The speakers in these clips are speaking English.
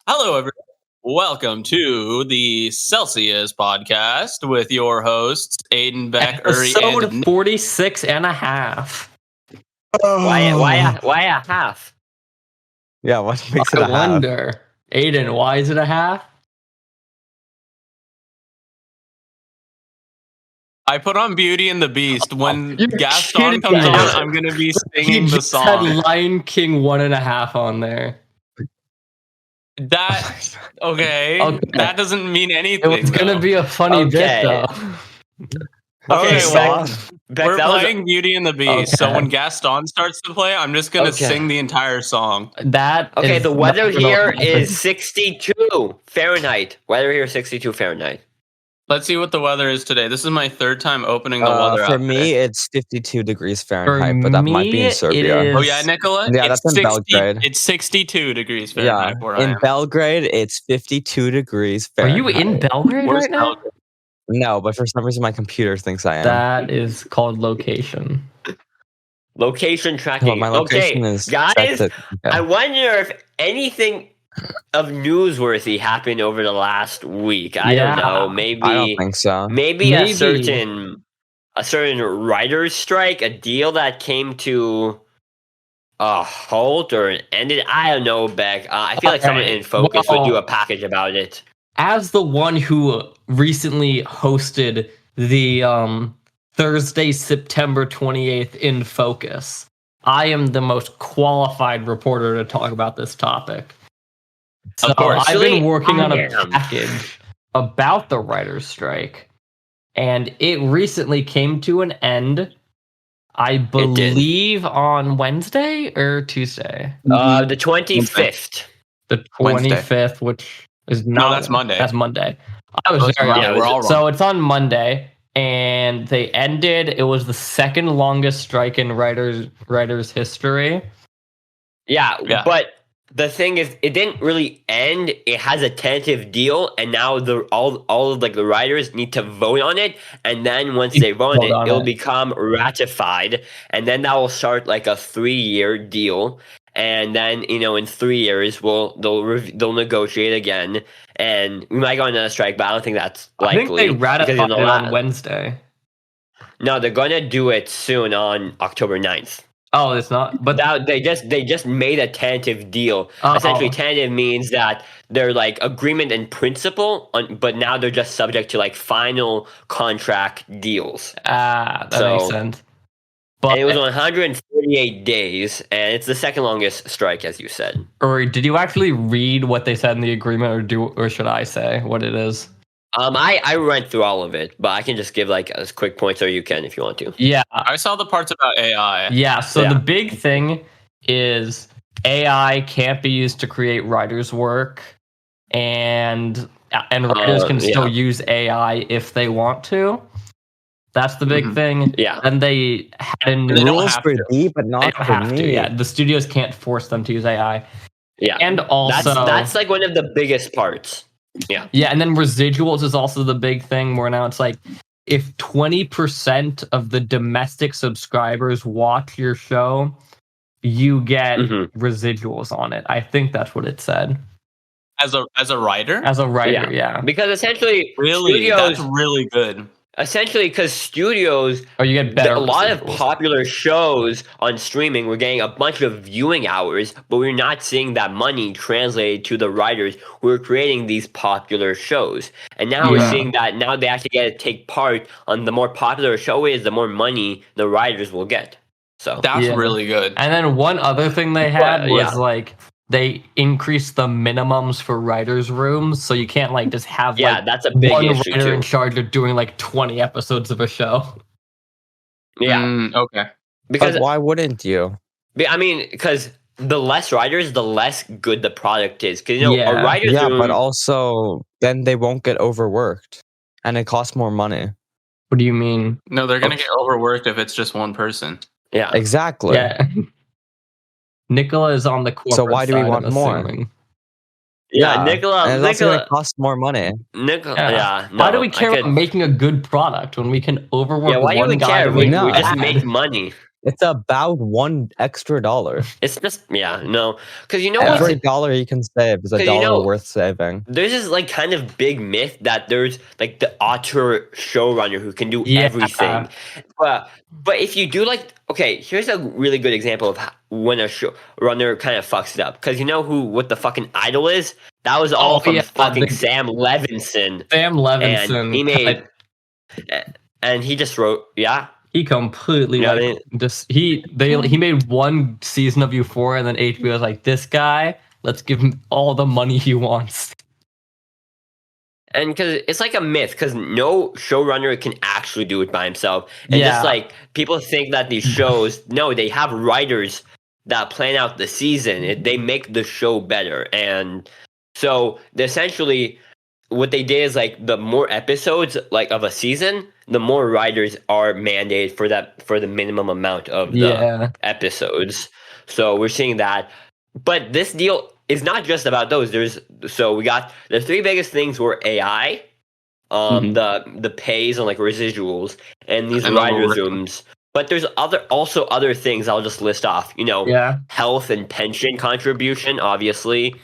Hello, everyone. Welcome to the Celsius podcast with your hosts, Aiden, Beck, Uri, Episode and Nick. 46 and a half. Why a half? Yeah, what makes it I a half? wonder. Aiden, why is it a half? I put on Beauty and the Beast. When You're Gaston kidding comes me. on, I'm going to be singing You the just had song. Lion King 1.5 on there. That, okay, that doesn't mean anything. It was going to be a funny bit, though. Okay, well, Beck, we're that was playing Beauty and the Beast, so Okay. when Gaston starts to play, I'm just going to Okay. sing the entire song. okay. Is The weather not gonna here happen. is 62 Fahrenheit. Weather here is 62 Fahrenheit. Let's see what the weather is today. This is my third time opening the weather For app me, today. it's 52 degrees Fahrenheit, but that might be me, in it Serbia. is- Oh yeah, Nicola? Yeah, it's that's in Belgrade. It's 62 degrees Yeah, Fahrenheit where I in am. Belgrade, it's 52 degrees Are Fahrenheit. you in Belgrade Where's right now? Belgrade? No, but for some reason my computer thinks I am. That is called location. Location tracking. Well, my location okay, is guys. set to- okay. I wonder if anything of newsworthy happened over the last week. I Yeah. don't know. Maybe. I don't think so. Maybe Maybe. a certain writer's strike, a deal that came to a halt or ended. I don't know, Beck. I feel like someone Okay, in Focus would do well- a package about it. As the one who recently hosted the Thursday, September 28th in Focus, I am the most qualified reporter to talk about this topic. So Of course. I've been Actually, working on I a am. package about the writer's strike, and it recently came to an end. I did. believe on Wednesday or Tuesday, The 25th. the Wednesday. 25th, which is No, not. that's Monday. That's Monday. I was That's very Monday. wrong. We're all So wrong. it's on Monday, and they ended. It was the second longest strike in writers history. Yeah, Yeah. but the thing is, it didn't really end. It has a tentative deal, and now all of like the writers need to vote on it, and then once they vote Vote on on it, it'll it. become ratified, and then that will start like a 3-year deal, and then in 3 years they'll negotiate again, and we might go on another strike, but I don't think that's likely. I think they because ratified in the it on la- Wednesday. No, they're gonna do it soon on October 9th. Oh, it's not. But But they just made a tentative deal. Oh. Essentially, tentative means that they're like agreement in principle, but now they're just subject to like final contract deals. that So- makes sense. But And it was 148 days, and it's the second longest strike, as you said. Uri, did you actually read what they said in the agreement, or should I say what it is? I went through all of it, but I can just give like as quick points, or you can if you want to. Yeah, I saw the parts about AI. yeah. So Yeah. the big thing is AI can't be used to create writers' work, and writers can still use AI if they want to. That's the big Mhm. thing. Yeah. And they had a new They don't Rules have for to. me, but They not don't for have me. to. Yeah, the studios can't force them to use AI. Yeah. And also, That's like one of the biggest parts. yeah, and then residuals is also the big thing. Where now it's like, if 20% of the domestic subscribers watch your show, you get Mhm. residuals on it. I think that's what it said. As a writer? As a writer, yeah. Because essentially, Really? studios, That's really good. because studios, Or you get better. a lot of residuals. popular shows on streaming, we're getting a bunch of viewing hours, but we're not seeing that money translated to the writers who are creating these popular shows. And now we're Yeah. seeing that now they actually get to take part on the more popular a show is, the more money the writers will get. So That's Yeah. really good. And then one other thing they had But, was yeah. like, they increased the minimums for writers' rooms, so you can't like just have yeah, like that's a big one issue writer in too. charge of doing like 20 episodes of a show. Yeah, Okay. because But why wouldn't you? because the less writers, the less good the product is. Because Yeah. a writer's Yeah, room, but also then they won't get overworked, and it costs more money. What do you mean? No, they're going to get overworked if it's just one person. yeah, Exactly. Yeah. Nicola is on the corporate So why do we side, want I'm more? assuming. yeah, And it's also going to cost more money. Yeah. No, Why do we I care could- about making a good product when we can overwork Yeah, why do one we guy care? to We make No. just bad? make money. It's about $1 extra. It's just no, because Every dollar you can save is a 'Cause dollar worth saving. there's this like kind of big myth that there's like the auteur showrunner who can do everything, but if you do here's a really good example of when a showrunner kind of fucks it up, because what the fucking Idol is? That was all from fucking Sam Levinson. And he made and he just wrote he completely he made one season of Euphoria, and then HBO was like, this guy, let's give him all the money he wants. And because it's like a myth, because no showrunner can actually do it by himself. And just like people think that these shows, no, they have writers that plan out the season. They make the show better. And so essentially what they did is like the more episodes like of a season, the more writers are mandated for the minimum amount of the episodes. So we're seeing that. But this deal is not just about those. We got the three biggest things were AI, the pays and like residuals, and these rider zooms. But there's also other things I'll just list off. Health and pension contribution. Obviously,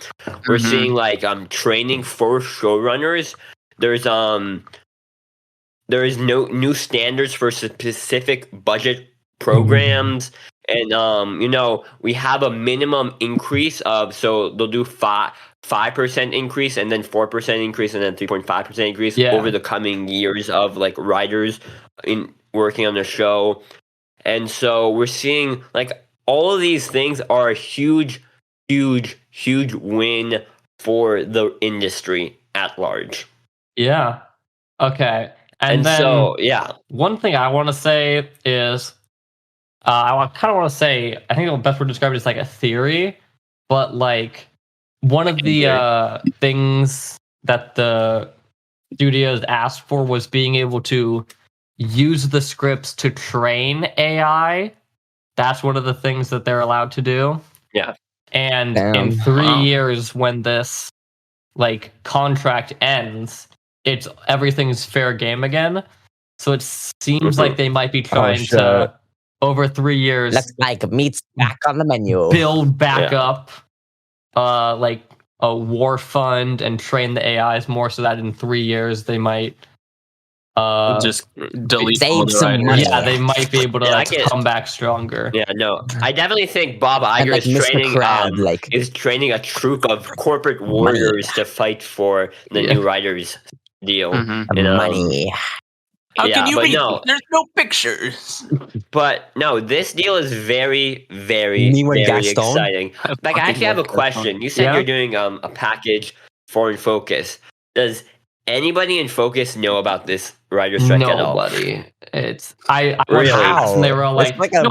we're seeing like training for showrunners. There is no new standards for specific budget programs. And we have a minimum increase of, so they'll do 5% increase and then 4% increase and then 3.5% increase over the coming years of like writers in working on the show. And so we're seeing like all of these things are a huge win for the industry at large. Yeah. Okay. And then so one thing I want to say is I kind of want to say, I think the best word to describe it is like a theory, but like one of the things that the studios asked for was being able to use the scripts to train AI. That's one of the things that they're allowed to do. Yeah. And in 3 years, when this like contract ends, everything's fair game again. So it seems like they might be trying to, over 3 years, looks like meat's back on the menu. Build back up like a war fund and train the AIs more, so that in 3 years they might just delete save some money. Yeah, they might be able to come back stronger. Yeah, no, I definitely think Bob Iger is training a troop of corporate warriors to fight for the new writers deal. Money. How can you read? There's no pictures. But no, this deal is very, very, very exciting. Like, I actually have a question. You said you're doing a package for In Focus. Does anybody in Focus know about this writer strike at all? Nobody. I really? And they were all like, I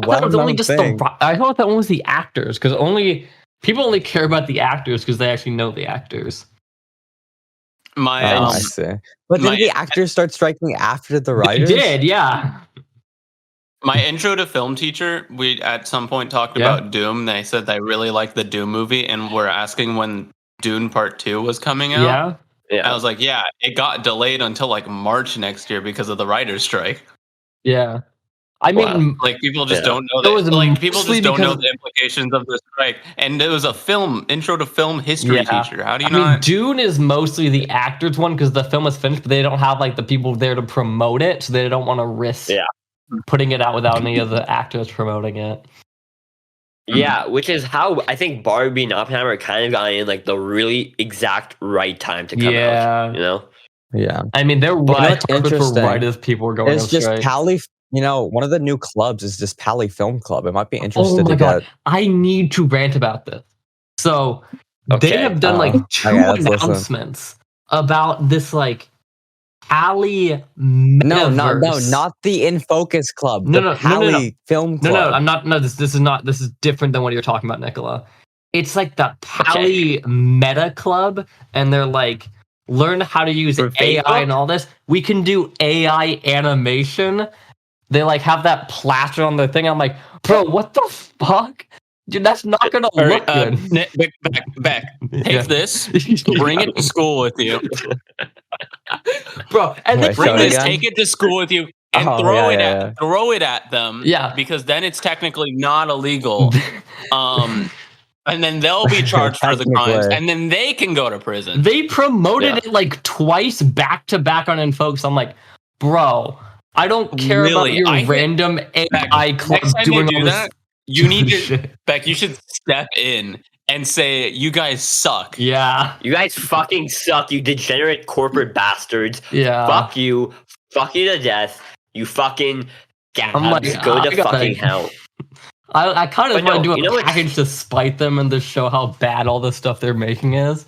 thought that one was the actors, because people only care about the actors because they actually know the actors. I see. But did the actors start striking after the writers? They did, yeah. My intro to film teacher, we at some point talked about Doom. They said they really liked the Doom movie and were asking when Dune Part 2 was coming out. Yeah. I was like, it got delayed until like March next year because of the writers' strike. Yeah. I mean, like people just don't know that. Like people just don't know the implications of the strike. And it was a intro to film history teacher. How do you know? I mean, Dune is mostly the actors one because the film is finished, but they don't have like the people there to promote it, so they don't want to risk putting it out without any of the actors promoting it. Yeah, which is how I think Barbie and Oppenheimer kind of got in like the really exact right time to come out. Yeah. I mean, they're right as people were going on strike. One of the new clubs is this Pally Film Club. It might be interesting to get. I need to rant about this. So they have done like two announcements about this like Pally metaverse. No, not the In Focus Club. The Pally Film Club. No, I'm not. No, this is not. This is different than what you're talking about, Nicola. It's like the Pally Meta Club, and they're like, learn how to use AI and all this. We can do AI animation. They like have that plaster on their thing. I'm like, bro, what the fuck? Dude, that's not gonna look good. Back. Take this, bring it to school with you. Bro, and take it to school with you. and throw it at them. Yeah. Because then it's technically not illegal. And then they'll be charged for the crimes, and then they can go to prison. They promoted it like twice back to back on InFocus. I'm like, bro, I don't care about your random AI club doing all this. You need to, Beck, you should step in and say, you guys suck. Yeah. You guys fucking suck, you degenerate corporate bastards. Yeah. Fuck you to death. You fucking go to fucking hell. I kind of want to do a package to spite them and to show how bad all the stuff they're making is.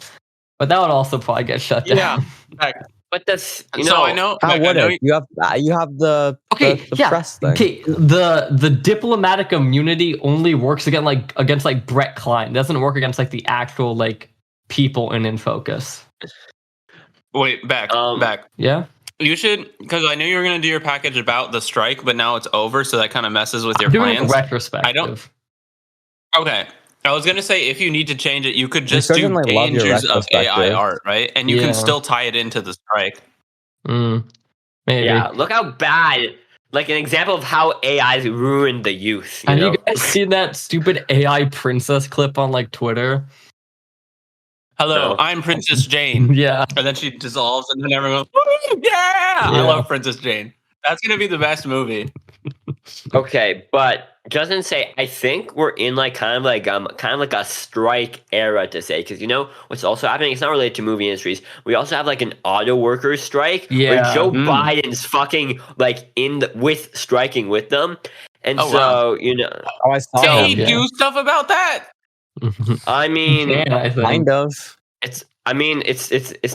But that would also probably get shut down. Yeah. But that's I know. How would it? You have the press thing. Okay, the diplomatic immunity only works against Brett Klein. It doesn't work against like the actual like people in InFocus. Wait, back. Yeah. You should, because I knew you were going to do your package about the strike, but now it's over, so that kind of messes with your plans. Doing a retrospective. Okay. I was going to say, if you need to change it, you could just do dangers of AI art, right? And you can still tie it into the strike. Maybe. Yeah, look how bad, like an example of how AIs ruined the youth. Have you guys seen that stupid AI princess clip on like Twitter? Hello, I'm Princess Jane. Yeah. And then she dissolves and then everyone goes, yeah! I love Princess Jane. That's going to be the best movie. Okay, but Justin say, I think we're in like kind of like a strike era to say, because what's also happening, it's not related to movie industries. We also have like an auto workers strike where Joe Biden's fucking like striking with them. And I saw they do stuff about that. I mean, kind of. It's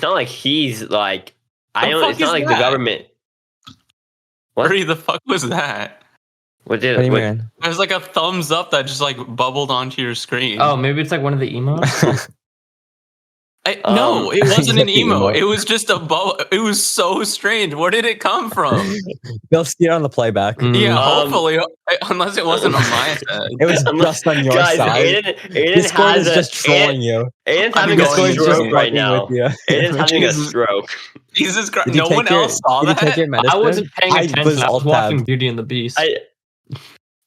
not like he's like it's not like the government. What the fuck was that? What you mean? There's like a thumbs up that just like bubbled onto your screen. Oh, maybe it's like one of the emotes. No, it wasn't an emo. It was just a bubble. It was so strange. Where did it come from? They'll see it on the playback. Yeah, hopefully, unless it wasn't on my side. It was just on your side. Aiden Discord is just trolling you. Aiden's having a stroke right now. Aiden's having a stroke. Jesus Christ! No one else saw that. I wasn't paying attention. I was watching Beauty and the Beast.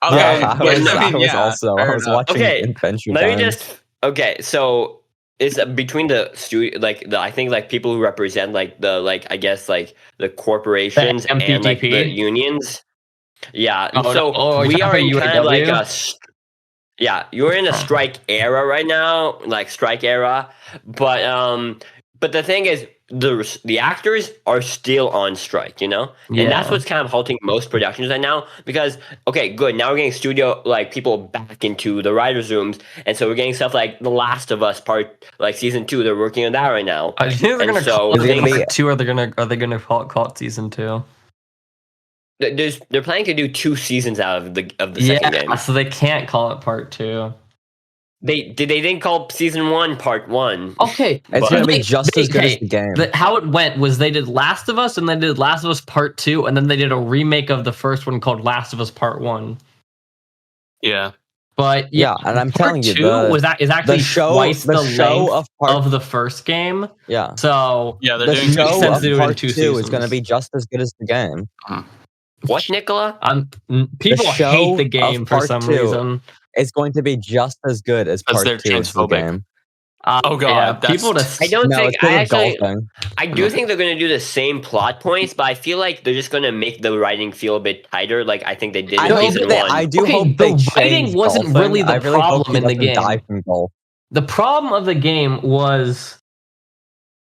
I was watching Adventure Time. So is between the studio, I think like people who represent like the I guess like the corporations and like the unions. Yeah. We are in kind of like you're in a strike era right now, like strike era. But the thing is, the actors are still on strike, and that's what's kind of halting most productions right now. Because good, now we're getting studio people back into the writers' rooms, and so we're getting stuff like The Last of Us season 2. They're working on that right now. I think they're gonna call it 2. Are they gonna call it season 2? They're planning to do 2 seasons out of the second game. So they can't call it part 2. They didn't call season 1 part 1. Okay, it's gonna be just as good as the game. How it went was they did Last of Us, and then they did Last of Us Part 2, and then they did a remake of the first one called Last of Us Part 1. Yeah, but and I'm telling you, is actually twice the length of the first game. Yeah, so they're the doing show sense of Part 2 is going to be just as good as the game. What, Nicola? People hate the game for some reason. It's going to be just as good as part 2 of the game. Oh god, people I do think they're going to do the same plot points, but I feel like they're just going to make the writing feel a bit tighter, like I think they did in season 1. I do hope the writing wasn't really the problem in the game. The problem of the game was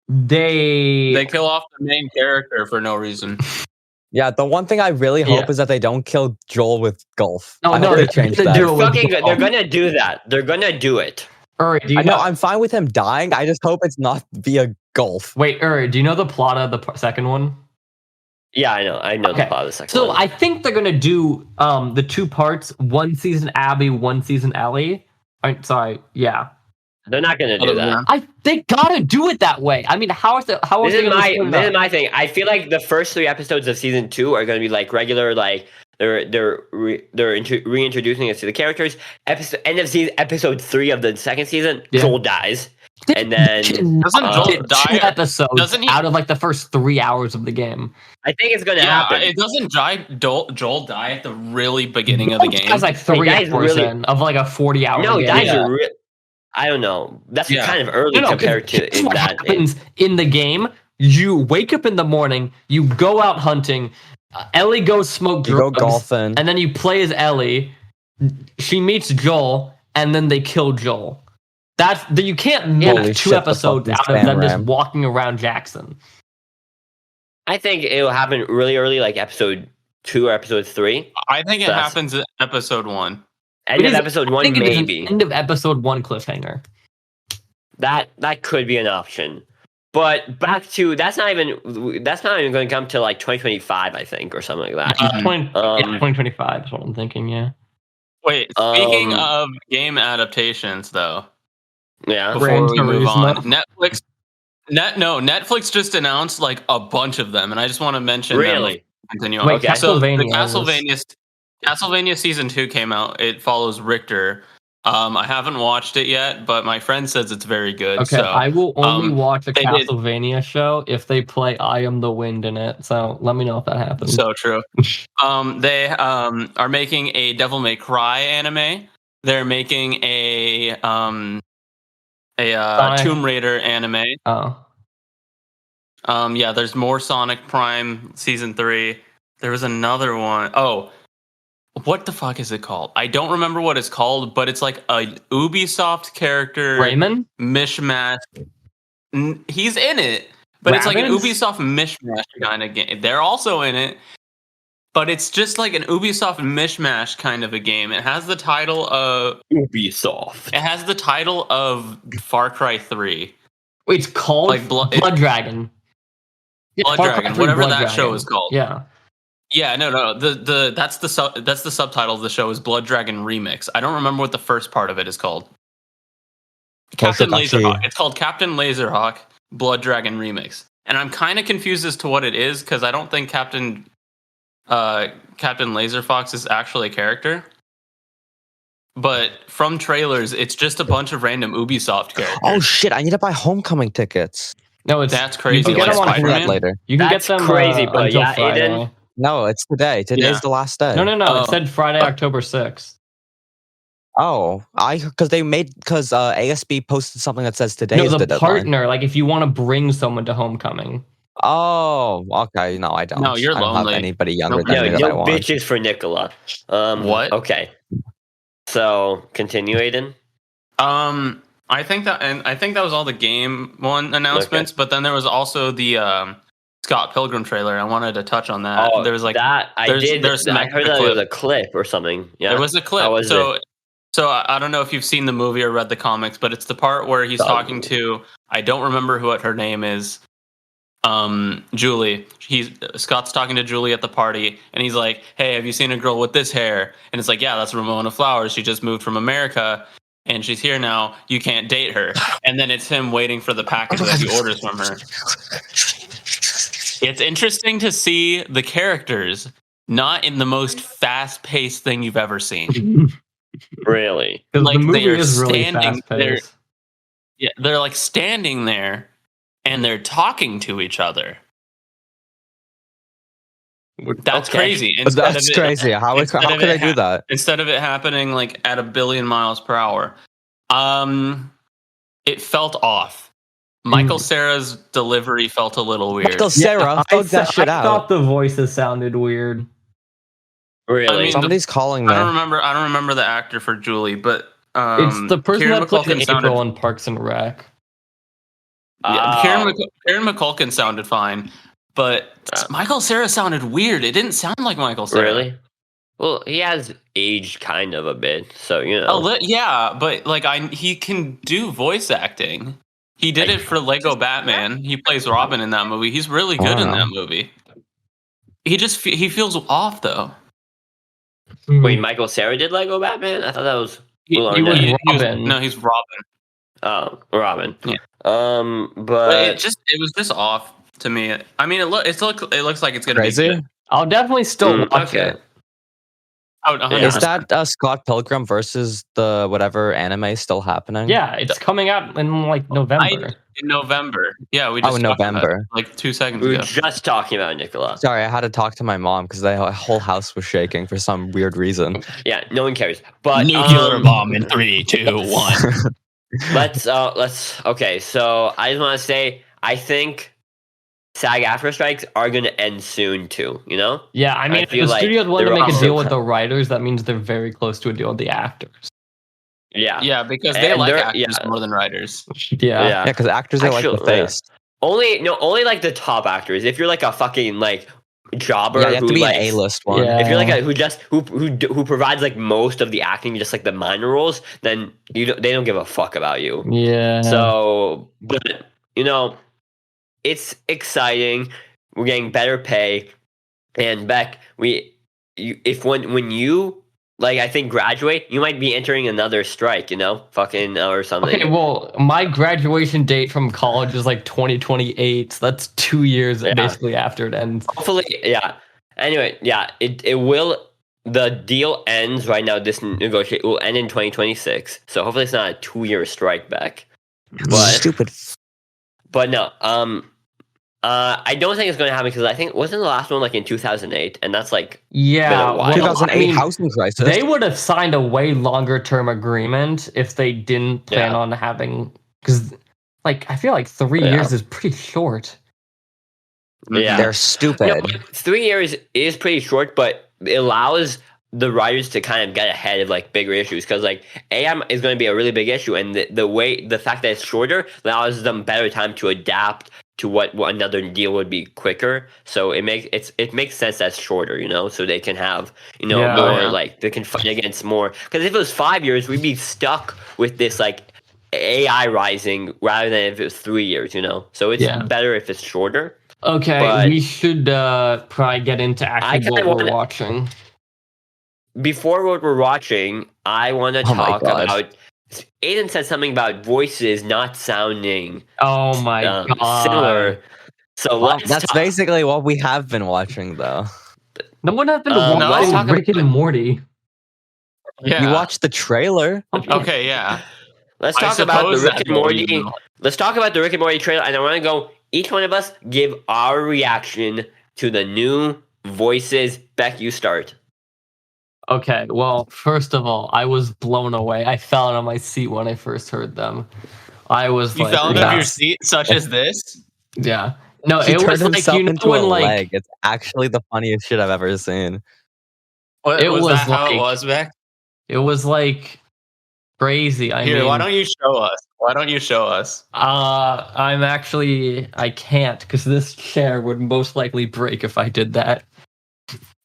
they kill off the main character for no reason. Yeah, the one thing I really hope is that they don't kill Joel with golf. No, they change that. They're gonna do that. They're gonna do it. Uri, I'm fine with him dying. I just hope it's not via golf. Wait, Uri, do you know the plot of the second one? Yeah, I know the plot of the second one. So I think they're gonna do the 2 parts: 1 season Abby, 1 season Ellie. They're not going to do that. They gotta do it that way. I mean, this is my thing. I feel like the first 3 episodes of season 2 are going to be like regular, like they're reintroducing us to the characters. End of season, episode 3 of the second season, Joel dies. And then doesn't Joel die? 2 episodes doesn't he, out of like the first 3 hours of the game. I think it's going to happen. It doesn't Joel die at the really beginning of the game. That's like 3 hours in of like a 40-hour game. No, dies I don't know. That's kind of early compared to what happens in the game. You wake up in the morning, you go out hunting, Ellie goes smoke drugs, go golfing, and then you play as Ellie. She meets Joel, and then they kill Joel. You can't make 2 episodes out of them just walking around Jackson. I think it'll happen really early, like episode 2 or episode 3. I think it happens in episode 1. End of episode 1, maybe. End of episode 1 cliffhanger. That could be an option. But back to that's not even going to come to like 2025, I think, or something like that. 2025 is what I'm thinking. Yeah. Wait, speaking of game adaptations, though. Yeah. Before we move on, Netflix just announced like a bunch of them, and I just want to mention them. Continue on. Wait, so the Castlevania season 2 came out. It follows Richter. I haven't watched it yet, but my friend says it's very good. Okay, so, I will only watch a Castlevania show if they play "I Am the Wind" in it. So let me know if that happens. So true. They are making a Devil May Cry anime. They're making a Tomb Raider anime. Oh. Yeah, there's more Sonic Prime season 3. There was another one. Oh, what the fuck is it called? I don't remember what it's called, but it's like a Ubisoft character. Rayman? Mishmash. He's in it, but it's like an Ubisoft mishmash kind of game. They're also in it, but it's just like an Ubisoft mishmash kind of a game. It has the title of Ubisoft. It has the title of Far Cry 3. Wait, it's called like Blood Dragon. Blood Dragon, whatever that show is called. Yeah. Yeah, no. That's the subtitle of the show is Blood Dragon Remix. I don't remember what the first part of it is called. Captain Laserhawk. It's called Captain Laserhawk Blood Dragon Remix, and I'm kind of confused as to what it is because I don't think Captain Laserfox is actually a character. But from trailers, it's just a bunch of random Ubisoft characters. Oh shit! I need to buy Homecoming tickets. No, that's crazy. You can get them on that later. You can get them crazy, but yeah, Friday. Aiden. No, it's today. Today's the last day. No. It said Friday, October 6th. Oh, because ASB posted something that says today is the deadline. Partner, like if you want to bring someone to Homecoming. Oh, okay. No, I don't. No, you're lonely. I don't have anybody younger than me that I want. Bitches for Nicola. What? Okay. So continue, Aiden. I think that was all the game one announcements, but then there was also the Scott Pilgrim trailer. I wanted to touch on that. Oh, there was like that I did. I heard that there was a clip or something. Yeah, there was a clip. So I don't know if you've seen the movie or read the comics, but it's the part where he's talking to, I don't remember what her name is. Julie. Scott's talking to Julie at the party, and he's like, "Hey, have you seen a girl with this hair?" And it's like, "Yeah, that's Ramona Flowers. She just moved from America, and she's here now. You can't date her." And then it's him waiting for the package that he orders from her. It's interesting to see the characters not in the most fast-paced thing you've ever seen. Really? Like the they are is really standing there. Yeah, they're like standing there and they're talking to each other. That's crazy. That's crazy. How could I do that? Instead of it happening like at 1 billion miles per hour. It felt off. Michael Cera's delivery felt a little weird. Michael Cera, I thought the voices sounded weird. Really? I mean, somebody's calling me. I don't remember the actor for Julie, but it's the person that played April in Parks and Rec. Yeah, Karen McCulkin sounded fine, but Michael Cera sounded weird. It didn't sound like Michael Cera. Really? Well, he has aged kind of a bit, so you know. Yeah, but like he can do voice acting. He did it for Lego Batman. He plays Robin in that movie. He's really good in that movie. He feels off though. Wait, Michael Cera did Lego Batman? I thought that was he was Robin. No, he's Robin. Oh, Robin. Yeah. But it was just off to me. I mean, it looks like it's gonna crazy. be good. I'll definitely still watch it. Is that Scott Pilgrim versus the whatever anime still happening? Yeah, it's coming out in like November. In November. Yeah, we just in November. Like 2 seconds ago. We were just talking about Nicola. Sorry, I had to talk to my mom because the whole house was shaking for some weird reason. Yeah, no one cares. But nuclear bomb in 3, 2, 1. Let's. Okay, so I just want to say, I think SAG-AFTRA strikes are going to end soon too. You know? Yeah, I mean, if the studios want to make a deal with the writers, that means they're very close to a deal with the actors. Yeah, because they like actors more than writers. Yeah, because actors are like the face. Only like the top actors. If you're like a fucking like jobber, you have to be an A-list one. Yeah. If you're like who provides like most of the acting, just like the minor roles, then they don't give a fuck about you. Yeah. So, but it's exciting. We're getting better pay, and Beck, when you like, I think graduate, you might be entering another strike, or something. Okay, well, my graduation date from college is like 2028. So that's 2 years basically after it ends. Hopefully, yeah. Anyway, yeah, it will. The deal ends right now. This negotiate will end in 2026. So hopefully it's not a 2-year strike back. But, stupid. But no, I don't think it's going to happen because I think wasn't the last one like in 2008, and that's like 2008 housing crisis. They would have signed a way longer term agreement if they didn't plan on having, because like I feel like 3 years is pretty short. Yeah, they're stupid. 3 years is pretty short, but it allows the writers to kind of get ahead of like bigger issues, because like AM is going to be a really big issue, and the fact that it's shorter allows them better time to adapt to what another deal would be quicker. So it makes sense that's shorter, so they can have more like they can fight against more. Because if it was 5 years, we'd be stuck with this like AI rising rather than if it was 3 years. So it's better if it's shorter. Okay, but we should probably get into actually what we're watching. Before what we're watching, I want to talk about. Aiden said something about voices not sounding. Oh my god! Similar. So that's basically what we have been watching, though. No one has been watching Rick and Morty. Yeah, you watched the trailer. Okay, yeah. Let's talk about the Rick and Morty. Let's talk about the Rick and Morty trailer, and I want to go. Each one of us give our reaction to the new voices. Beck, you start. Okay, well, first of all, I was blown away. I fell out of my seat when I first heard them. I was you fell out of your seat, such as this? Yeah. No, he it was like, into a leg. It's actually the funniest shit I've ever seen. It was that how it was, Beck? It was like crazy. I mean, why don't you show us? Why don't you show us? I can't, because this chair would most likely break if I did that.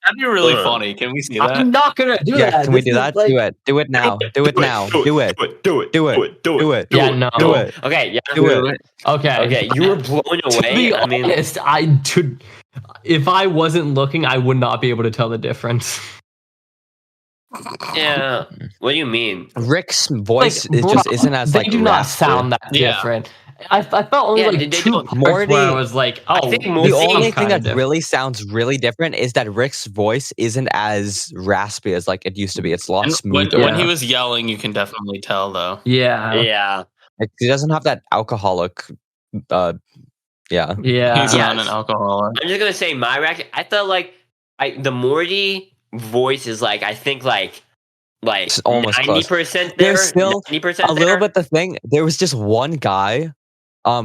That'd be really funny. Can we see that? I'm not gonna do that. Can we do that? Like, do it now. Do it now. Do it. Do it. Yeah, no. Do it. Okay, yeah. Do it. Okay, you were blown away. To be honest, if I wasn't looking, I would not be able to tell the difference. Yeah. What do you mean? Rick's voice just isn't as like. They do not sound that different. I felt only like two parts where I was like, oh, the only thing that really sounds really different is that Rick's voice isn't as raspy as like it used to be. It's a lot smoother. When he was yelling, you can definitely tell though. Yeah. Like, he doesn't have that alcoholic. He's not an alcoholic. I'm just gonna say my reaction. I felt like the Morty voice is like, I think like almost 90% there. There's still 90% a little bit the thing. There was just one guy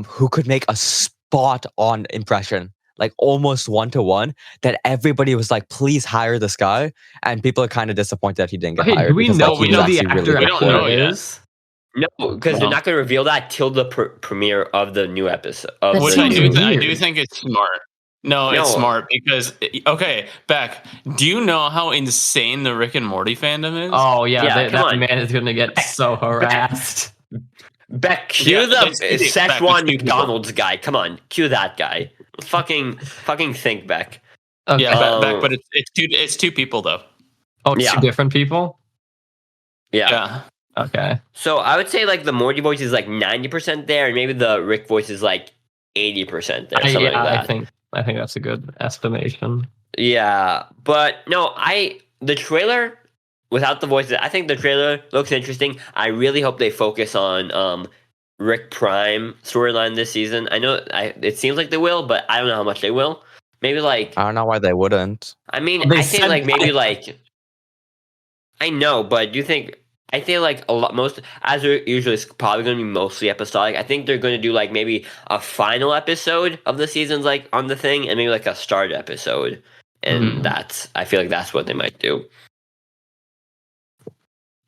who could make a spot on impression, like almost 1-to-1, that everybody was like, please hire this guy. And people are kind of disappointed that he didn't get hired. Do we know the actor? We don't know yet. No, because they're not going to reveal that till the premiere of the new episode. Which I do think it's smart. No, it's smart because, okay, Beck, do you know how insane the Rick and Morty fandom is? Oh, yeah, that man is going to get so harassed. Beck, cue the Szechuan McDonald's guy. Come on, cue that guy. Fucking think, Beck. Okay. Yeah, Beck, but it's two people, though. Oh, it's two different people? Yeah. Okay. So I would say like the Morty voice is like 90% there, and maybe the Rick voice is like 80% there. Something like that. I think that's a good estimation. Yeah, but no, the trailer without the voices, I think the trailer looks interesting. I really hope they focus on Rick Prime storyline this season. I know it seems like they will, but I don't know how much they will. Maybe like I don't know why they wouldn't. I mean, I think like maybe like I know, but do you think? I think like a lot most as they're usually it's probably going to be mostly episodic. I think they're going to do like maybe a final episode of the seasons like on the thing, and maybe like a start episode, and I feel like that's what they might do.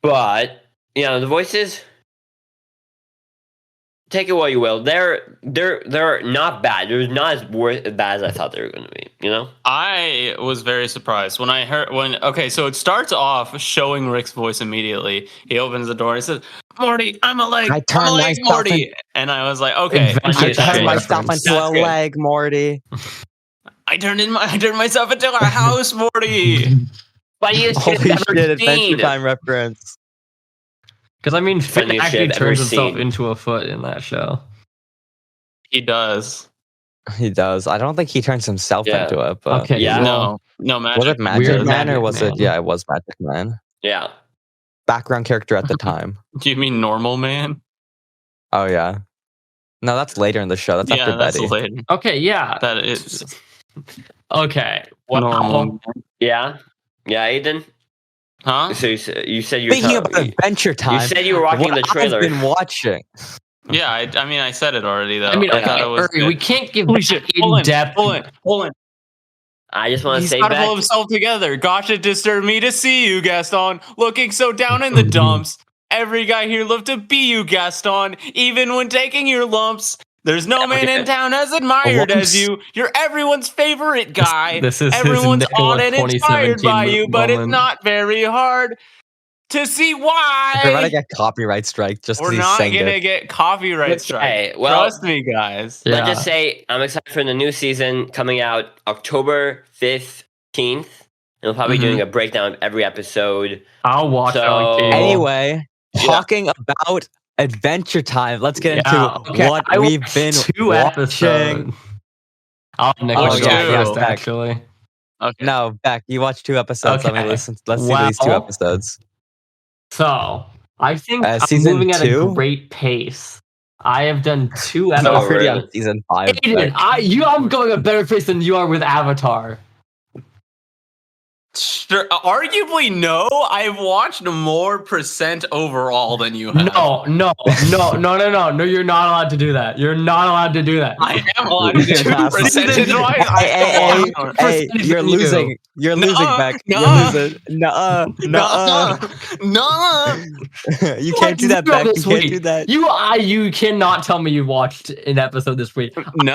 But the voices. Take it what you will. They're not bad. They're not as bad as I thought they were going to be. I was very surprised when I heard Okay, so it starts off showing Rick's voice immediately. He opens the door. He says, "Morty, I'm a leg. I'm a leg, Morty." And I was like, "Okay, I turned myself into a leg, Morty. I turned myself into a house, Morty." Holy shit! Adventure Time reference. Because I mean, Finn actually turns himself into a foot in that show. He does. He does. I don't think he turns himself into it. But okay. Yeah. No. Magic. Was it Magic Man or was it? Yeah, it was Magic Man. Yeah. Background character at the time. Do you mean Normal Man? Oh yeah. No, that's later in the show. That's after Betty. That's later. Okay. Yeah. That is. Okay. Normal. Yeah. Yeah, Aiden. Huh? So you said you were speaking about Adventure Time. You said you were watching the trailer. I've been watching. Yeah, I mean, I said it already though. I mean, we can't give in depth. Hold on. I just want to say, he's got to pull himself together. Gosh, it disturbed me to see you, Gaston, looking so down in the dumps. Every guy here loved to be you, Gaston, even when taking your lumps. There's no man in town as admired as you. You're everyone's favorite guy. This is everyone's on and inspired by you, but it's not very hard to see why. We're gonna get copyright strike. We're not gonna get copyright strike. Hey, well, trust me, guys. Let's just say I'm excited for the new season coming out October 15th. And we'll probably be doing a breakdown of every episode. I'll watch it on cable. Anyway, talking about Adventure Time. Let's get into what we've been watching. Actually. Okay. No, Beck, you watched 2 episodes. Okay. Let's see these 2 episodes. So, I think I'm season moving 2? at a great pace. I have done 2 episodes. I'm already on season 5. Aiden, I'm going at a better pace than you are with Avatar. Sure, arguably, no. I've watched more percent overall than you have. No. You're not allowed to do that. You're not allowed to do that. I am allowed to do percentage. Hey, you're losing. You're losing, Beck. You're losing. No. You can't do that, Beck. You can't do that. You cannot tell me you watched an episode this week. No,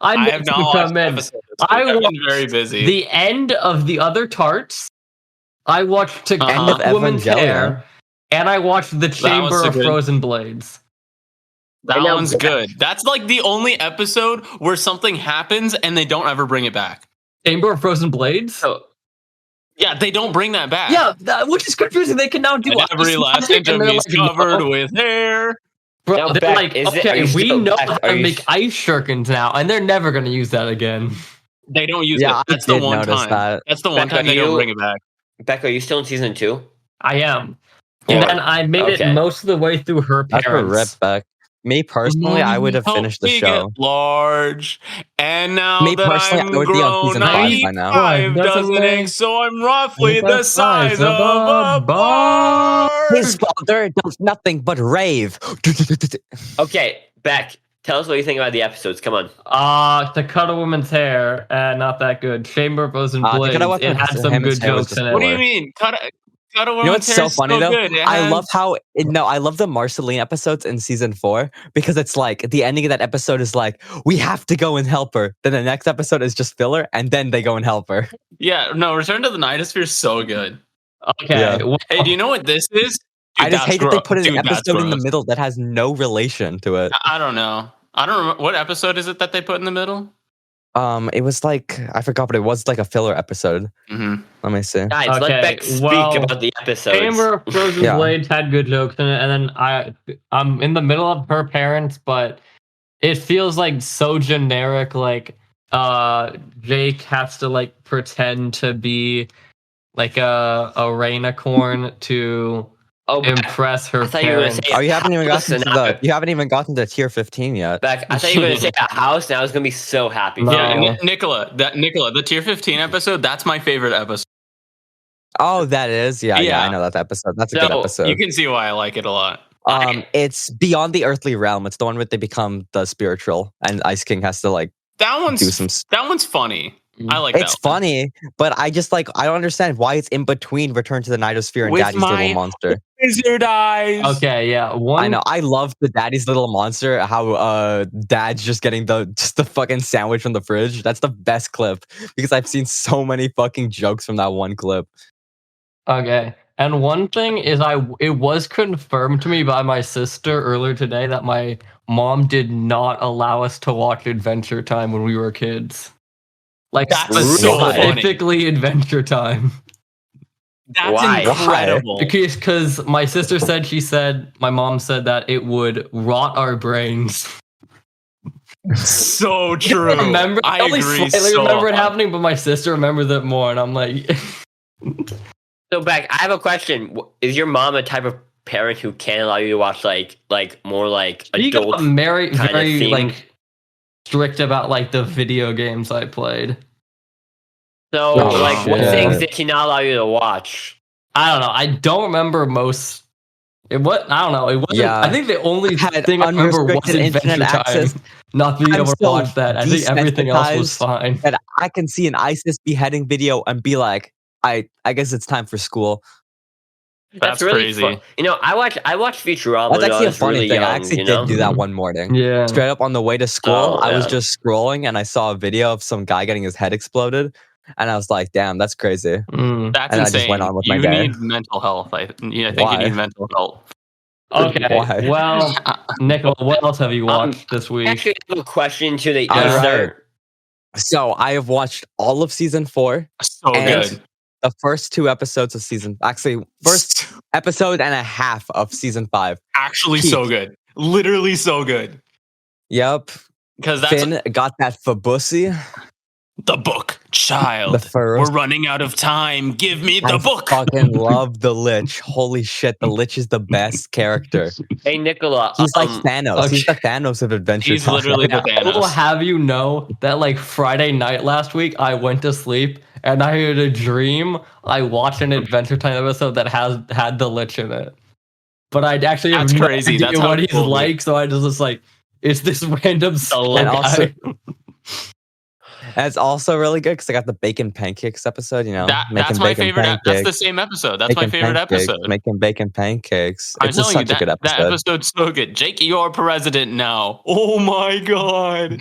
I have not watched episodes. I've been very busy. The end of the other tarts. I watched To Cut a Woman's Hair, and I watched The Chamber of Frozen Blades. That one's good. That's like the only episode where something happens and they don't ever bring it back. Chamber of Frozen Blades? Yeah, they don't bring that back. Yeah, which is confusing. They can now do every last inch of me is covered with hair. Bro, they're like, we know how to make ice shurikens now, and they're never going to use that again. They don't use it. That's the one time. That's the one time they don't bring it back. Becca, are you still in season 2? I am. And then I made it most of the way through her parents. That's a rip back. Me personally, I would have finished the show. Get large, and now me personally, I would be on season 5 by now. 5 dozen eggs, so I'm roughly the size of a bar. His father does nothing but rave. Okay, Beck, tell us what you think about the episodes. Come on. To Cut a Woman's Hair, not that good. Chamber of Frozen Blades, it had some good jokes in it. What do you mean? You know what's so funny though? I love I love the Marceline episodes in season 4 because it's like the ending of that episode is like, we have to go and help her. Then the next episode is just filler, and then they go and help her. Yeah, no, Return to the Nightosphere is so good. Okay. Yeah. Well, hey, do you know what this is? Dude, I just hate that they put an episode in the middle that has no relation to it. I don't know. I don't remember. What episode is it that they put in the middle? It was like, I forgot, but it was like a filler episode. Mm-hmm. Let me see. Guys, let Beck speak about the episodes. Chamber of Frozen Blades had good jokes in it, and then I'm in the middle of her parents, but it feels like so generic. Like Jake has to like pretend to be like a rainicorn to impress her parents. You haven't even gotten to tier 15 yet. Beck, I thought you were gonna say a house, and I was gonna be so happy. No. Yeah, Nicola, the tier 15 episode, that's my favorite episode. Oh, that is? Yeah, I know that episode. That's a good episode. You can see why I like it a lot. It's beyond the earthly realm. It's the one where they become the spiritual, and Ice King has to like that one's funny. I like it's funny, but I just like I don't understand why it's in between Return to the Nightosphere and Daddy's Little Monster. Wizard eyes. Okay, yeah. I know. I love the Daddy's Little Monster. How Dad's just getting the fucking sandwich from the fridge. That's the best clip because I've seen so many fucking jokes from that one clip. Okay. And one thing is it was confirmed to me by my sister earlier today that my mom did not allow us to watch Adventure Time when we were kids. Like that's so specifically Adventure Time. That's incredible. Because my sister said my mom said that it would rot our brains. So true. I only slightly remember it happening, but my sister remembers it more, and I'm like. So, Beck, I have a question. Is your mom a type of parent who can't allow you to watch like more like adult very like strict about like the video games I played. So what things did she not allow you to watch? I don't know. I don't remember most. I don't know. It wasn't. Yeah. I think the only thing I remember was Adventure Time. Not being able to watch that. I think everything else was fine. And I can see an ISIS beheading video and be like, I guess it's time for school. That's really crazy. Fun. You know, I watched Futurama. That's actually a funny really thing. Young, I actually did do that one morning. Yeah. Straight up on the way to school, I was just scrolling and I saw a video of some guy getting his head exploded. And I was like, damn, that's crazy. That's and insane. I just went on with my day. You need mental health. I think you need mental health. Okay. Why? Well, Nicola, what else have you watched this week? Actually, I have a question to the right. So I have watched all of season 4. So good. The first 2 episodes of first episode and a half of season 5. Actually, so good. Literally so good. Yep. Because Finn got that Fabussy. The book, child. We're running out of time. Give me the book. I fucking love the Lich. Holy shit, the Lich is the best character. Hey, Nicola. He's like Thanos. Okay. He's the Thanos of Adventure Time. He's literally the Thanos. I will have you know that like Friday night last week, I went to sleep and I had a dream. I watched an Adventure Time episode that had the Lich in it. But I'd actually have no idea what he's like, so I just was like, it's this random slow guy. It's also really good because I got the bacon pancakes episode. You know, that's my favorite. That's the same episode. That's my favorite episode. Making bacon pancakes. It's such a good episode. That episode's so good. Jake, you're president now. Oh my god.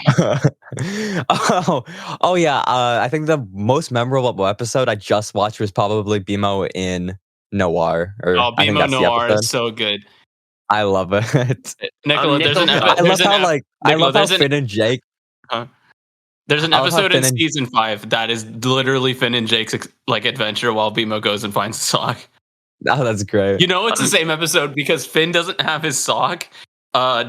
oh yeah. I think the most memorable episode I just watched was probably BMO in Noir. BMO Noir is so good. I love it. Nicola, there's an episode. I love how Finn and Jake. There's an episode in season 5 that is literally Finn and Jake's like adventure while BMO goes and finds a sock. Oh, that's great. You know, it's the same episode because Finn doesn't have his sock.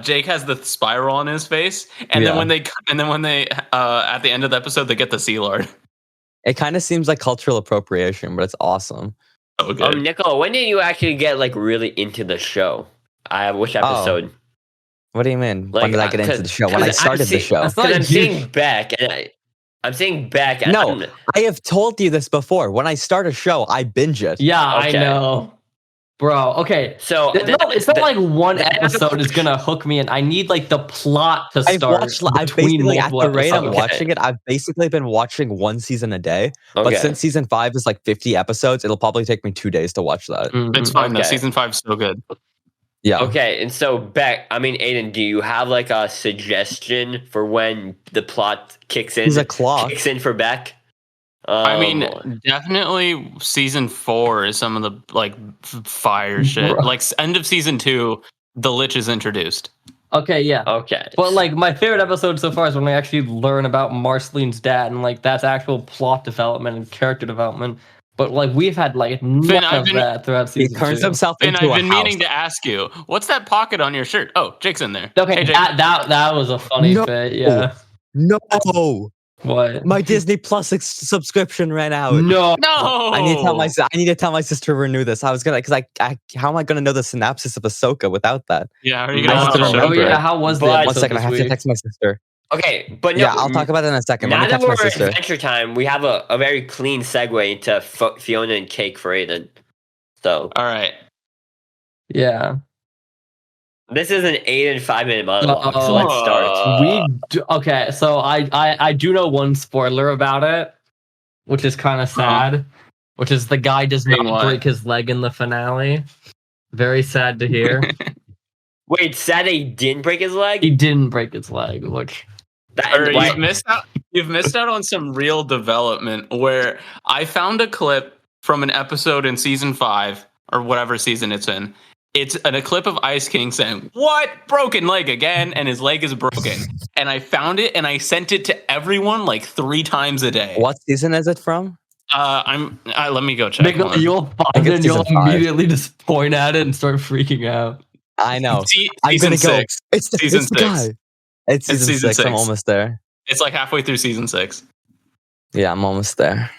Jake has the spiral on his face, and then when they at the end of the episode they get the sea lord. It kind of seems like cultural appropriation, but it's awesome. So good. Nicola, when did you actually get like really into the show? Which episode? What do you mean? Like, when did I get into the show? When I started the show. I'm seeing back, and I'm seeing back. No, I have told you this before. When I start a show, I binge it. Yeah, okay. I know. Bro, okay. So it's not like one episode is gonna hook me in. I need like the plot to start. I've basically at the rate I'm watching it, I've basically been watching one season a day. Okay. But since season 5 is like 50 episodes, it'll probably take me 2 days to watch that. It's fine though. Season 5 is so good. Yeah. Okay, and so Aiden, do you have like a suggestion for when the plot kicks in? He's a clock. Kicks in for Beck. I mean, definitely season 4 is some of the like fire shit. Like end of season 2, the Lich is introduced. Okay, yeah. Okay. But like my favorite episode so far is when we actually learn about Marceline's dad and like that's actual plot development and character development. But like we've had like none of that throughout season 2. He turns himself into a house. I've been meaning to ask you, what's that pocket on your shirt? Oh, Jake's in there. Okay, hey, Jake. that was a funny bit. Yeah. No. What? My Disney Plus subscription ran out. No. I need to tell my sister to renew this. I was gonna, because I how am I gonna know the synopsis of Ahsoka without that? Yeah, how are you gonna watch the show? Oh yeah, how was But- the One second, I have to text my sister. Okay, but no, Yeah, I'll talk about it in a second. Let now me that text my we're at sister. Adventure Time, we have a very clean segue into Fiona and Cake for Aiden. So, All right. Yeah. this is an 8 and 5 minute monologue, so let's start. Okay, so I do know one spoiler about it, which is kind of sad, which is the guy does not break his leg in the finale. Very sad to hear. Wait, sad he didn't break his leg? He didn't break his leg, which You've missed out on some real development where I found a clip from an episode in season 5 or whatever season it's in. It's a clip of Ice King saying, "What? Broken leg again?" And his leg is broken. And I found it and I sent it to everyone like 3 times a day. What season is it from? Let me go check. You'll find it and you'll immediately just point at it and start freaking out. I know. I'm gonna go. It's the guy. It's season 6. I'm almost there. It's like halfway through season 6. Yeah, I'm almost there.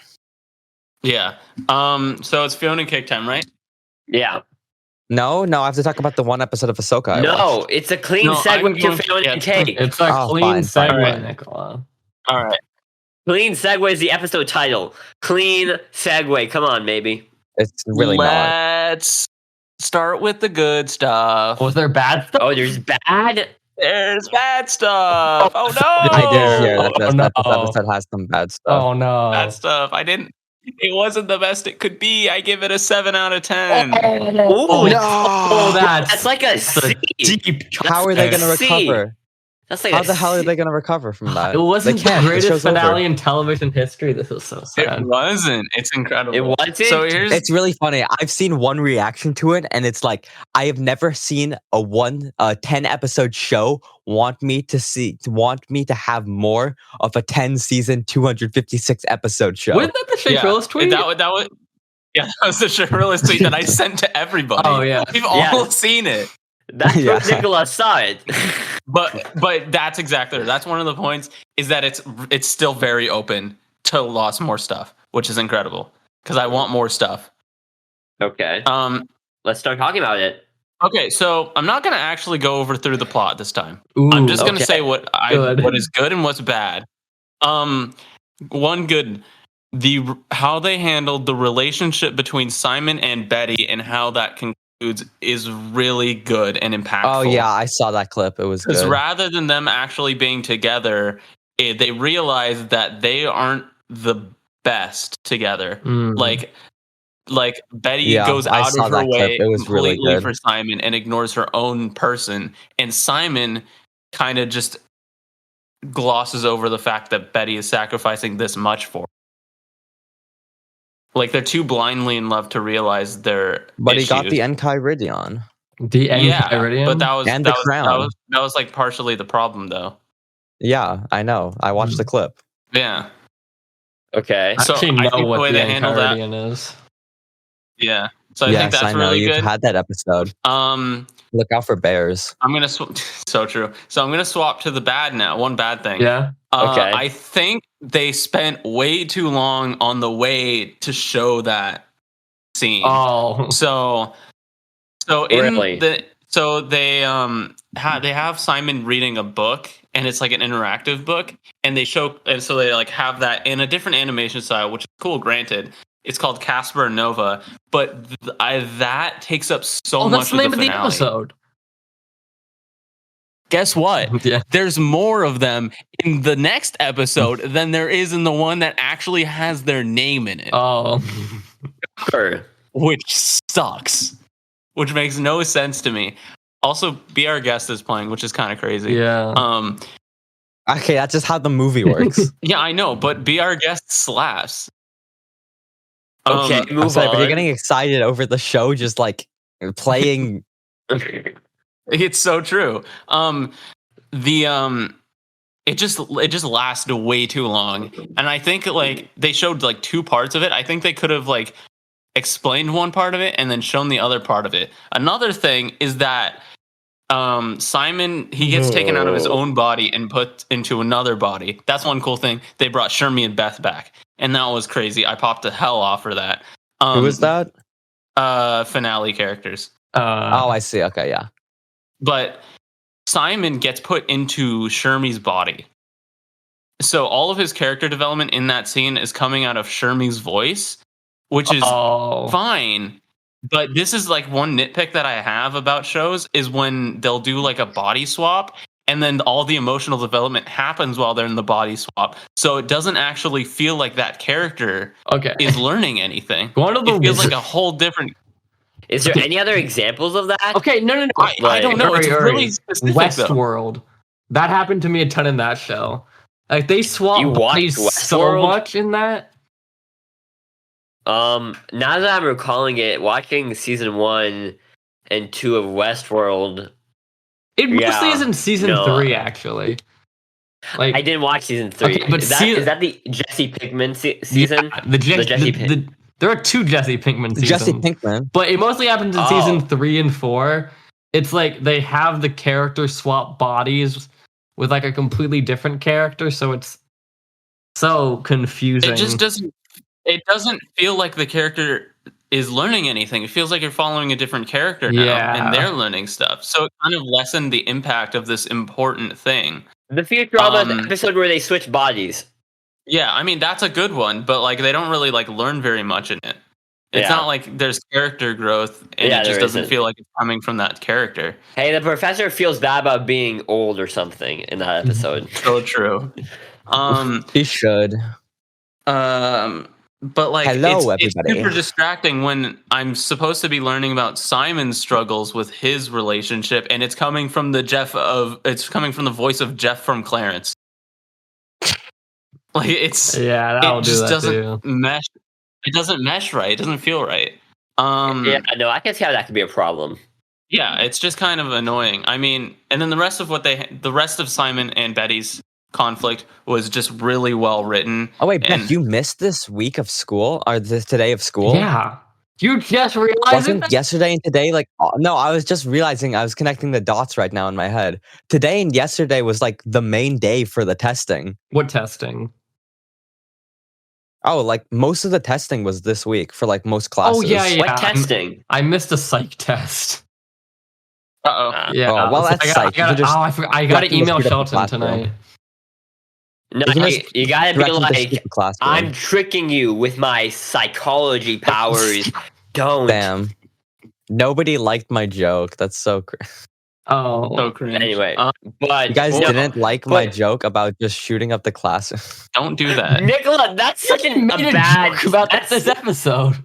Yeah. So it's Fiona and Cake time, right? Yeah. No, I have to talk about the one episode of Ahsoka. No, it's a clean segue to Fiona and Cake. It's a clean segue, Nicola. All right. Clean segue is the episode title. Clean segue. Come on, maybe. It's really not. Let's start with the good stuff. Was there bad stuff? Oh, there's bad? There's bad stuff. Oh no! I did hear that this episode has some bad stuff. Oh no! Bad stuff. It wasn't the best it could be. I give it a 7 out of 10. Oh, no! Oh, that's like a C. Deep. How are they going to recover? That's like How the hell are they going to recover from that? It wasn't the greatest finale in television history. This was so sad. It wasn't. It's incredible. It wasn't. So it's really funny. I've seen one reaction to it, and it's like I have never seen a 10 episode show want me to have more of a 10 season 256 episode show. Wasn't that the Shake tweet? That was the Shake tweet that I sent to everybody. Oh yeah, we've all seen it. That's what Nicola saw it. But that's exactly it. That's one of the points is that it's still very open to lots more stuff, which is incredible because I want more stuff. Okay. Let's start talking about it. Okay, so I'm not going to actually go through the plot this time. Ooh, I'm just going to say what is good and what's bad. One good, how they handled the relationship between Simon and Betty and how that concludes is really good and impactful. Oh yeah, I saw that clip. It was good. Because rather than them actually being together, they realized that they aren't the best together. Like Betty goes out of her way completely for Simon and ignores her own person, and Simon kind of just glosses over the fact that Betty is sacrificing this much for her. Like they're too blindly in love to realize their But issues. He got the Enchiridion. The Enchiridion? But that was and the crown. That was like partially the problem though. Yeah, I know. I watched the clip. Yeah. Okay. So I actually know the what way the they handle that is. Yeah. So I think that's really good. You've had that episode. Look out for bears. I'm gonna so true. So I'm gonna swap to the bad now. One bad thing. Yeah. Okay. I think they spent way too long on the way to show that scene. Oh. So they have Simon reading a book, and it's like an interactive book, and they like have that in a different animation style, which is cool. Granted, it's called Casper Nova, but that takes up so much of the finale. That's the name of the episode. Guess what? Yeah. There's more of them in the next episode than there is in the one that actually has their name in it. Oh. Sure. Which sucks. Which makes no sense to me. Also, Be Our Guest is playing, which is kind of crazy. Yeah. Okay, that's just how the movie works. Yeah, I know, but Be Our Guest slaps. Okay, move on. But you're getting excited over the show just like playing. It's so true. It just lasted way too long, and I think like they showed like 2 parts of it. I think they could have like explained one part of it and then shown the other part of it. Another thing is that Simon, he gets taken out of his own body and put into another body. That's one cool thing. They brought Shermie and Beth back, and that was crazy. I popped the hell off for that. Who is that? Finale characters. Oh, I see. Okay, yeah. But Simon gets put into Shermie's body. So all of his character development in that scene is coming out of Shermie's voice, which is fine. But this is like one nitpick that I have about shows is when they'll do like a body swap and then all the emotional development happens while they're in the body swap. So it doesn't actually feel like that character is learning anything. It feels like a whole different... Is there any other examples of that? Okay, no. I don't know. It's really specific, Westworld. That happened to me a ton in that show. Like they swap bodies so much in that. Now that I'm recalling it, watching season 1 and 2 of Westworld, it mostly is in season 3 actually. Like I didn't watch season 3. Okay, but is that the Jesse Pinkman season? Yeah, there are 2 Jesse Pinkman seasons. Jesse Pinkman, but it mostly happens in season 3 and 4. It's like they have the character swap bodies with like a completely different character, so it's so confusing. It just doesn't. It doesn't feel like the character is learning anything. It feels like you're following a different character now, and they're learning stuff. So it kind of lessened the impact of this important thing. The Futurama episode where they switch bodies. Yeah, I mean that's a good one, but like they don't really like learn very much in it. It's not like there's character growth, and it just doesn't feel like it's coming from that character. Hey, the professor feels bad about being old or something in that episode. So true. He should. But like, hello, it's everybody. super distracting when I'm supposed to be learning about Simon's struggles with his relationship, and it's coming from the voice of Jeff from Clarence. Like it just doesn't mesh. It doesn't mesh right. It doesn't feel right. I can see how that could be a problem. Yeah, it's just kind of annoying. I mean, and then the rest of Simon and Betty's conflict was just really well written. Oh wait, Beth, you missed this week of school or this today of school? Yeah, you just realized wasn't yesterday and today like? No, I was just realizing I was connecting the dots right now in my head. Today and yesterday was like the main day for the testing. What testing? Oh, like most of the testing was this week for like most classes. Oh yeah. What testing? I missed a psych test. Yeah. Oh, well, that's psych. I got to email Shelton tonight. No, you gotta be like, I'm tricking you with my psychology powers. Don't. Damn. Nobody liked my joke. That's so cringe. Oh. So cringe. Anyway, but you guys didn't like my joke about just shooting up the class. Don't do that. Nicola, that's such a bad joke about this episode.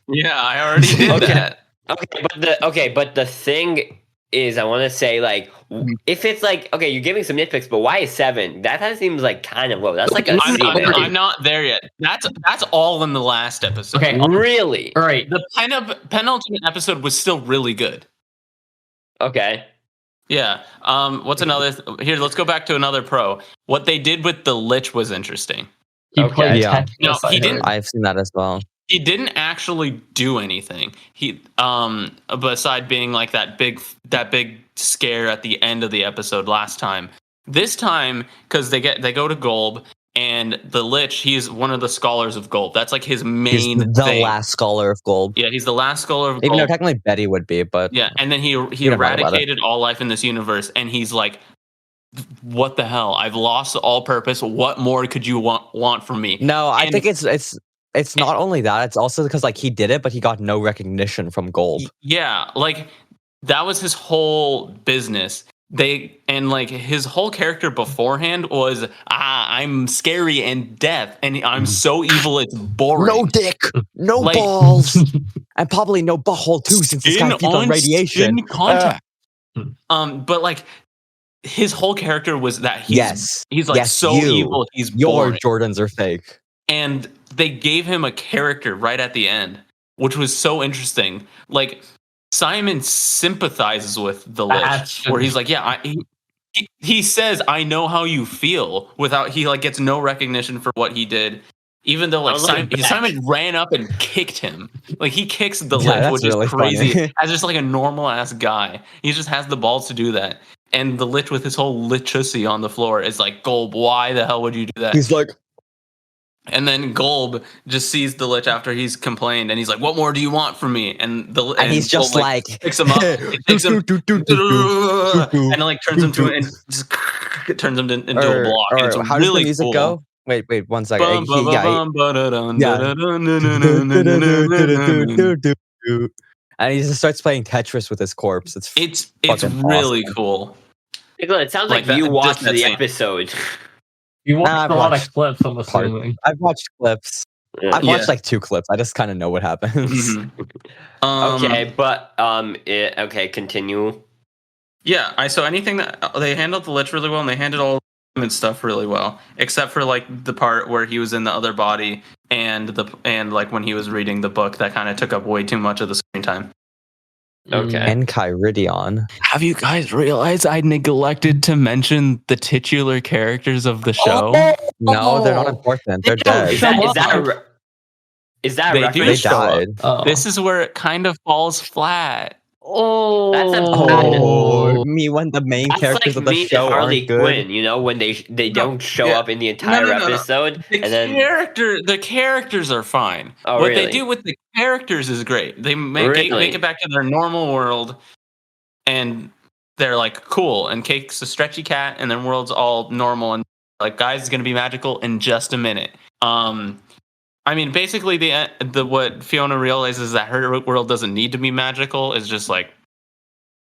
Yeah, I already did that. But the thing is, I want to say, like, if it's like, okay, you're giving some nitpicks, but why is 7? That seems like kind of low. That's like a I'm not there yet. That's all in the last episode. Okay, really? All right. The penultimate episode was still really good. Okay. Yeah. What's another? Here, let's go back to another pro. What they did with the Lich was interesting. He played No, he didn't. I've seen that as well. He didn't actually do anything. He beside being like that big scare at the end of the episode last time. This time, because they go to Golb, and the Lich, he's one of the scholars of Golb. That's like his main thing. Last scholar of Golb. Yeah, he's the last scholar of Golb. Even though technically Betty would be, but yeah, and then he eradicated all life in this universe, and he's like, what the hell? I've lost all purpose. What more could you want from me? No, I think it's not only that, it's also because like he did it, but he got no recognition from Golb. Yeah, like that was his whole business. His whole character beforehand was I'm scary and death, and I'm so evil it's boring. No dick, no balls, and probably no butthole too, since this guy feeds on radiation. Contact. But like his whole character was that he's like evil. He's boring. Your Jordans are fake. And they gave him a character right at the end, which was so interesting. Like Simon sympathizes with the Lich, where he's like, yeah, he says, I know how you feel, without he like gets no recognition for what he did. Even though Simon ran up and kicked him. Like he kicks the Lich, which really is crazy. funny. As just like a normal ass guy. He just has the balls to do that. And the Lich with his whole Lichussy on the floor is like, Golb, why the hell would you do that? He's like, and then Golb just sees the Lich after he's complained, and he's like, "What more do you want from me?" And he's just Golb, like picks him up, takes him, and like turns him to and just turns him into a block. And it's how really does the music cool. go? Wait, 1 second. And he just starts playing Tetris with his corpse. It's really awesome. Cool. It sounds like you watched the episode. You watched a lot of clips, I'm assuming. I've watched clips. I've watched like 2 clips. I just kind of know what happens. Okay, but okay, continue. Yeah, so anything that they handled the Lich really well, and they handled all the stuff really well, except for like the part where he was in the other body and like when he was reading the book, that kind of took up way too much of the screen time. Okay. And Kyridion. Have you guys realized I neglected to mention the titular characters of the show? No, they're not important. They're dead. Is that a reference? They died. This is where it kind of falls flat. Oh, that's me when the main characters of the show aren't good. Quinn, you know, when they don't show up in the entire episode, The characters are fine. What they do with the characters is great. They make it back to their normal world, and they're like cool. And Cake's a stretchy cat, and their world's all normal. And like, guys, it's gonna be magical in just a minute. I mean, basically, what Fionna realizes is that her world doesn't need to be magical. It's just like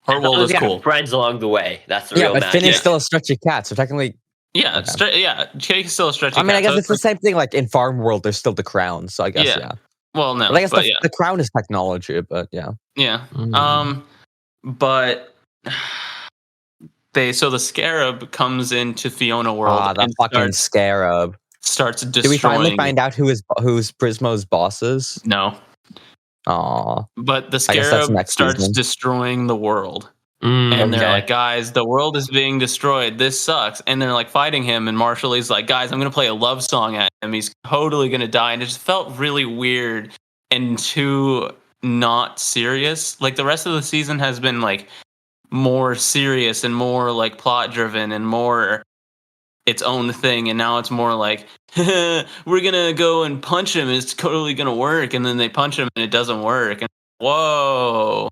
her world is cool. Friends along the way. That's the real magic. But Finn is still a stretchy cat, so technically, Cake is still a stretchy cat. I mean, I guess it's the same thing. Like in Farm World, there's still the crown, so I guess Well, no, but I guess the crown is technology, but yeah. But so the Scarab comes into Fionna world. That fucking Scarab starts destroying. Do we finally find out who's Prismo's boss is? No. Aww. But the Scarab starts destroying the world. And they're like, guys, the world is being destroyed. This sucks. And they're like fighting him. And Marshall is like, guys, I'm going to play a love song at him. He's totally going to die. And it just felt really weird and too not serious. Like the rest of the season has been like more serious and more like plot driven and more its own thing. And now it's more like, we're going to go and punch him. It's totally going to work. And then they punch him and it doesn't work. And whoa.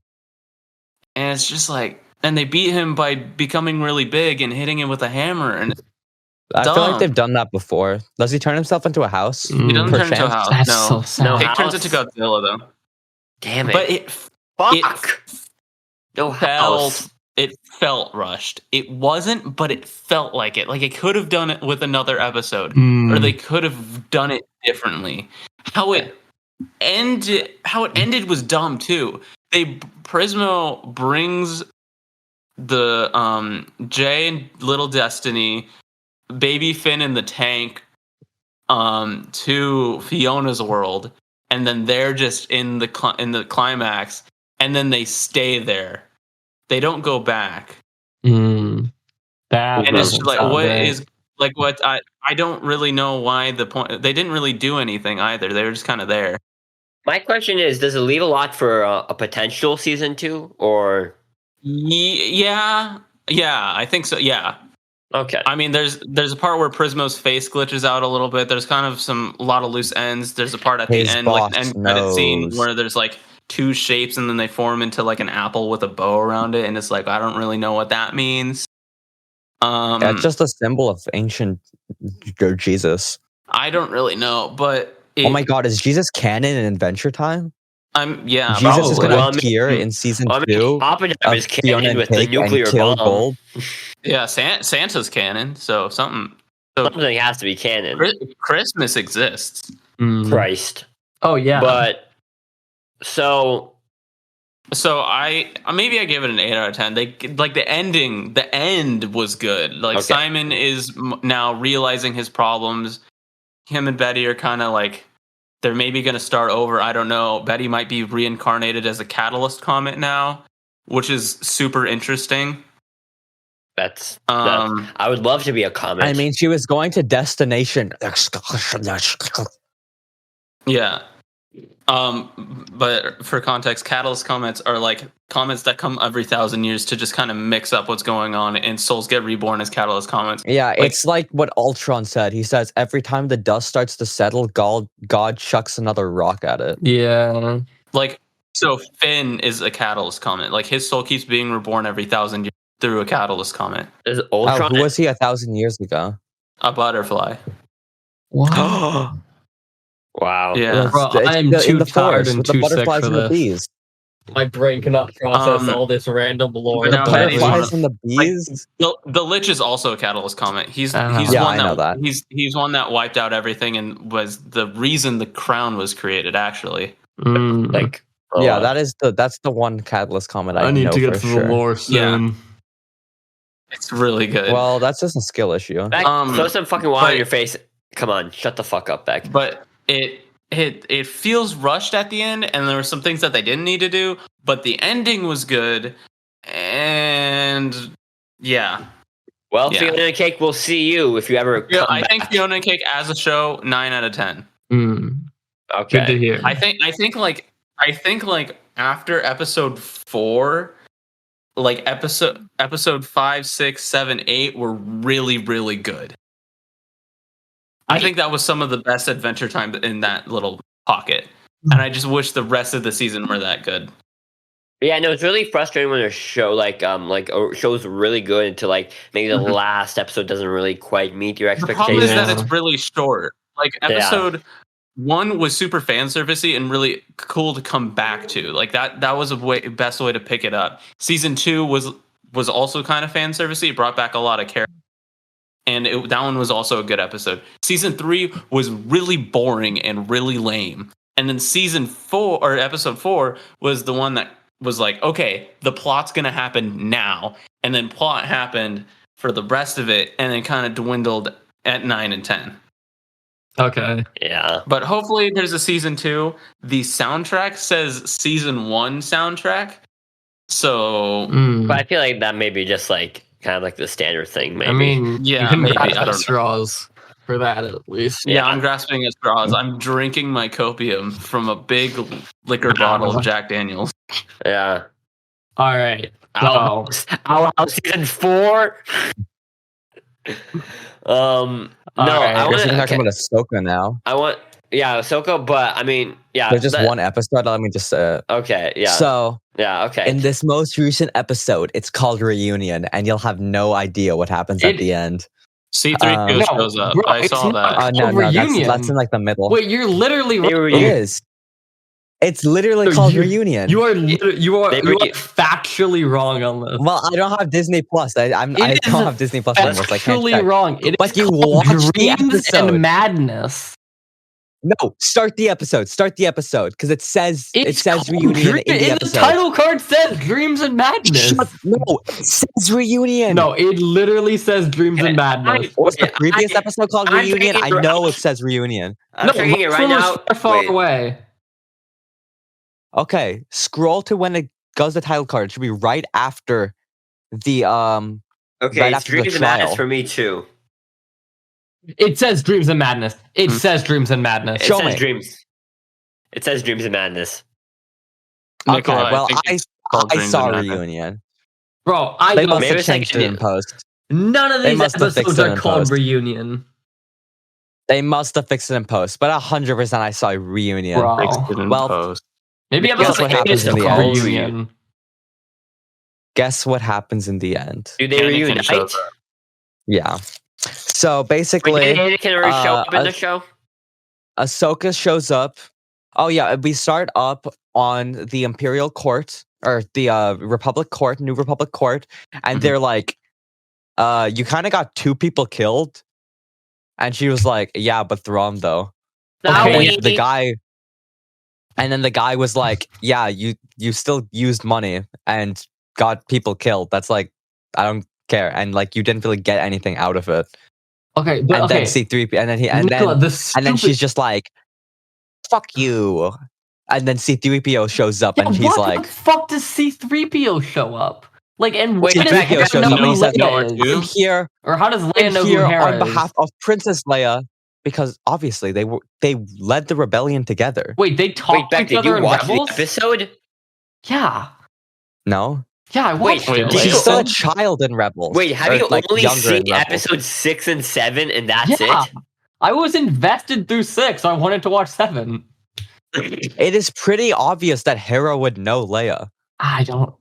And it's just like, and they beat him by becoming really big and hitting him with a hammer. And I feel like they've done that before. Does he turn himself into a house? He doesn't turn into a house. That's no, so sad. no, he turns into Godzilla though. Damn it! But it felt rushed. It wasn't, but it felt like it. Like it could have done it with another episode, or they could have done it differently. How it ended was dumb too. Prismo brings the Jay and Little Destiny, Baby Finn in the tank, to Fiona's world, and then they're just in the climax, and then they stay there. They don't go back. That and it's like I don't really know why the point. They didn't really do anything either. They were just kind of there. My question is, does it leave a lot for a potential season 2, or? Yeah, I think so. Yeah. Okay. I mean, there's a part where Prismo's face glitches out a little bit. There's kind of a lot of loose ends. There's a part at the end, like the end credit scene, where there's like 2 shapes and then they form into like an apple with a bow around it, and it's like I don't really know what that means. It's just a symbol of ancient Jesus. I don't really know, but. Oh my God! Is Jesus canon in Adventure Time? Yeah. Jesus is going to appear in season 2. Oppenheimer is canon with the nuclear bomb. Yeah, Santa's canon, so something has to be canon. Christmas exists. Christ. Oh yeah. But so I give it an 8 out of 10. They like the ending. The end was good. Like Simon is now realizing his problems. Him and Betty are kind of like, they're maybe going to start over. I don't know. Betty might be reincarnated as a Catalyst comet now, which is super interesting. That's I would love to be a comet. I mean, she was going to Destination. Yeah. But for context, Catalyst comments are like comments that come every 1,000 years to just kind of mix up what's going on, and souls get reborn as Catalyst comments. Yeah, it's like what Ultron said. He says every time the dust starts to settle, God chucks another rock at it. Yeah. Like, so Finn is a Catalyst comment. Like, his soul keeps being reborn every 1,000 years through a Catalyst comment. Is Ultron? Who was he 1,000 years ago? A butterfly. What? Wow. Yeah. Bro, I am too tired and too sick for and the this. bees. My brain cannot process all this random lore. The butterflies and the bees. Like, the Lich is also a Catalyst comment. He's Yeah, one I know that. He's one that wiped out everything and was the reason the crown was created. Actually, Like, yeah, that's the one Catalyst comment I need know to get for to sure. the lore soon. Yeah. It's really good. Well, that's just a skill issue. Beck, throw some fucking water in your face. Come on, shut the fuck up, Beck. But it feels rushed at the end, and there were some things that they didn't need to do. But the ending was good, and yeah. Well, Fionna and Cake, we'll see you if you ever come I back. think Fionna and Cake as a show 9 out of 10. Okay. Good to hear. I think like after episode 4, like episode 5, 6, 7, 8 were really, really good. I think that was some of the best adventure time in that little pocket. And I just wish the rest of the season were that good. Yeah, no, it's really frustrating when a show a show's really good until like maybe the last episode doesn't really quite meet your The expectations. problem is that it's really short. Like episode 1 was super fan servicey and really cool to come back to. Like that was best way to pick it up. Season 2 was also kind of fan servicey. It brought back a lot of characters. And that one was also a good episode. Season 3 was really boring and really lame. And then season 4 or episode 4 was the one that was like, okay, the plot's gonna happen now. And then plot happened for the rest of it, and then kind of dwindled at 9 and 10. Okay. Yeah. But hopefully there's a season 2. The soundtrack says season 1 soundtrack. So But I feel like that may be just like kind of like the standard thing, maybe. I mean, yeah, you can maybe. grasp I don't know. straws for that at least. Yeah, I'm grasping at straws. I'm drinking my copium from a big liquor bottle of Jack Daniels. Yeah. All right. Our house season 4. No, right. I I guess want we're to talking about Ahsoka now. Ahsoka, but I mean, yeah. There's just one episode. Let me just say it. Okay, yeah. So, okay. in this most recent episode, it's called Reunion, and you'll have no idea what happens at the end. C3PO shows up. Bro, I saw that. No, Reunion. that's in like the middle. Wait, you're literally It is. It's literally called Reunion. You are factually wrong on this. Well, I don't have Disney Plus. I don't have Disney Plus anymore, so I can't Factually check. wrong. It But is you called watched the Dreams episode. and Madness. No, start the episode. Start the episode because it says Reunion in the episode. The title card says Dreams and Madness. No, it says Reunion. No, it literally says Dreams and Madness. What's the previous episode called? Reunion? I know it says Reunion. I'm checking it right now. Far away. Okay, scroll to when it goes the title card. It should be right after the Okay, right it's after the Dreams and Madness trial. for me too. It says Dreams and Madness. It says Dreams and Madness. It Show says me. Dreams. It says Dreams and Madness. Okay, Nicola, well, think it's called I Dreams saw and Madness. Reunion. Bro, They know must maybe have it's like changed it in post. none of They these must have fixed episodes it are in called post. Reunion. They must have fixed it in post, but 100% I saw Reunion. Bro. Fixed it in Well, post. Maybe Guess episode what 8 happens is in the called end? Reunion. Guess what happens in the end? Do they Anakin reunite? shows up. Yeah. So Wait, basically, did Anakin already show up in uh, the show? Ahsoka shows up. Oh yeah, we start up on the Imperial Court or the Republic Court, New Republic Court, and they're like, "You kind of got 2 people killed," and she was like, "Yeah, but Thrawn though." Okay. And then the guy was like, "Yeah, you still used money and got people killed. That's like, I don't care, and like you didn't really get anything out of it." Okay, And but then C3P, and then he, and Nicola, then and then she's just like, "Fuck you," and then C3PO shows up, and he's like, "What the fuck does C3PO show up? Like, and Wait, when does C-3PO Leia shows know up who and he says, Leia "No, is? dude." "I'm here, Or how does I'm Leia know who here Hera on is? behalf of Princess Leia." because obviously they led the rebellion together. Wait, they talked to each other in Rebels? The episode? Yeah. No? Yeah, I watched it. She's still a child in Rebels. Wait, have you only seen episodes 6 and 7 and that's it? I was invested through 6. I wanted to watch 7. It is pretty obvious that Hera would know Leia. I don't.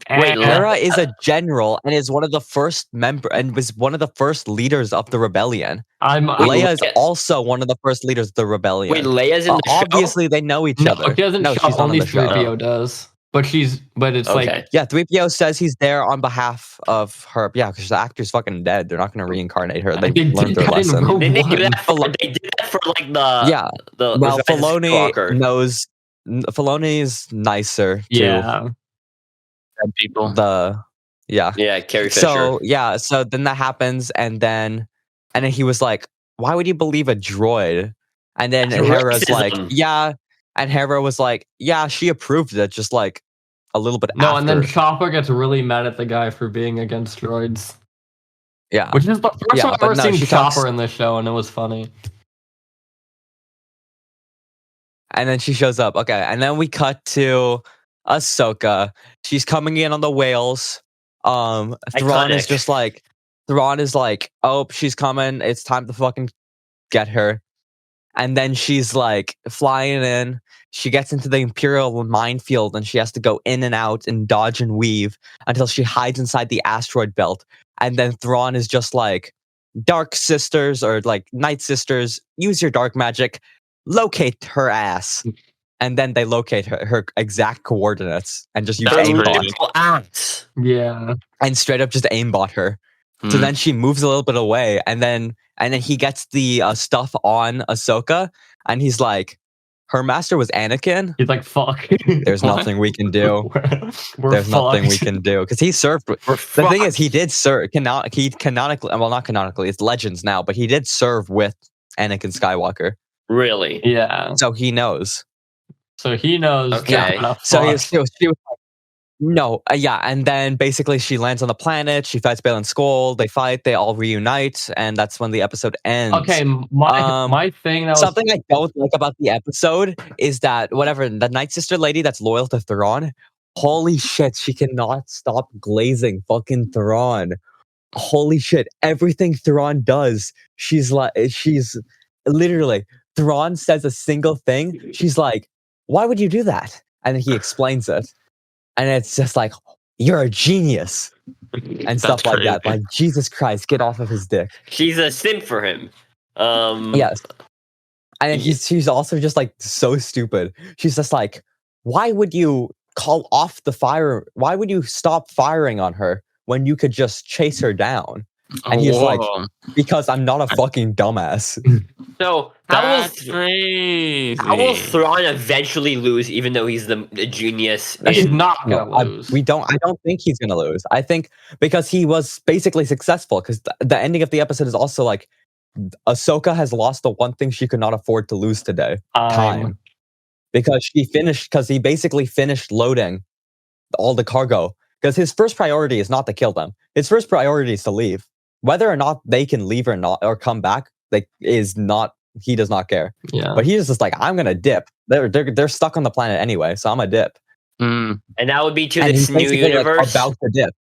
Wait, Hera is a general and is one of the first was one of the first leaders of the rebellion. Leia is also one of the first leaders of the rebellion. Wait, Leia's in the show? Obviously, they know each other. She doesn't. No, she's not only on the show. 3PO does. But it's like... Yeah, 3PO says he's there on behalf of her. Yeah, because the actor's fucking dead. They're not going to reincarnate her. They learned their lesson. They did that for like the... Yeah. Well, Filoni knows... Filoni's nicer to... Yeah. People. Yeah, Carrie Fisher. So then that happens, and then he was like, why would you believe a droid? And then Hera's like, yeah. And Hera was like, yeah, she approved it, just like a little bit after. And then Chopper gets really mad at the guy for being against droids. Yeah. Which is the first time I've ever seen Chopper in this show, and it was funny. And then she shows up. Okay, and then we cut to Ahsoka. She's coming in on the whales. Thrawn is just like, oh, she's coming. It's time to fucking get her. And then she's like flying in. She gets into the Imperial minefield and she has to go in and out and dodge and weave until she hides inside the asteroid belt. And then Thrawn is just like, Dark Sisters or like Night Sisters, use your dark magic, locate her ass. And then they locate her exact coordinates and just use aimbot. Yeah. And straight up just aimbot her. So then she moves a little bit away, and then he gets the stuff on Ahsoka, and he's like, her master was Anakin. He's like, fuck. There's nothing we can do. There's nothing we can do. Because he served. The thing is, he did serve. He canonically, well, not canonically, it's Legends now, but he did serve with Anakin Skywalker. Really? Yeah. So he knows. Okay. So she was like, no, and then basically she lands on the planet, she fights Baylan Skoll, they fight, they all reunite, and that's when the episode ends. Okay, my thing that something I don't like about the episode is that the Night Sister lady that's loyal to Thrawn, holy shit, she cannot stop glazing fucking Thrawn. Holy shit, everything Thrawn does, she's literally, Thrawn says a single thing, she's like, why would you do that? And he explains it. And it's just like, you're a genius. And stuff like that. Like, Jesus Christ, get off of his dick. She's a simp for him. Yes. And she's also just like so stupid. She's just like, why would you call off the fire? Why would you stop firing on her when you could just chase her down? And he's like, because I'm not a fucking dumbass. So how will Thrawn eventually lose, even though he's the genius? He's not gonna lose. I don't think he's gonna lose. I think because he was basically successful. Because the ending of the episode is also like, Ahsoka has lost the one thing she could not afford to lose today: time. Because he basically finished loading all the cargo. Because his first priority is not to kill them. His first priority is to leave. Whether or not they can leave or not or come back, he does not care. Yeah. But he's just like, I'm gonna dip. They're stuck on the planet anyway, so I'm a dip. And that would be to this new universe. Like, about to dip.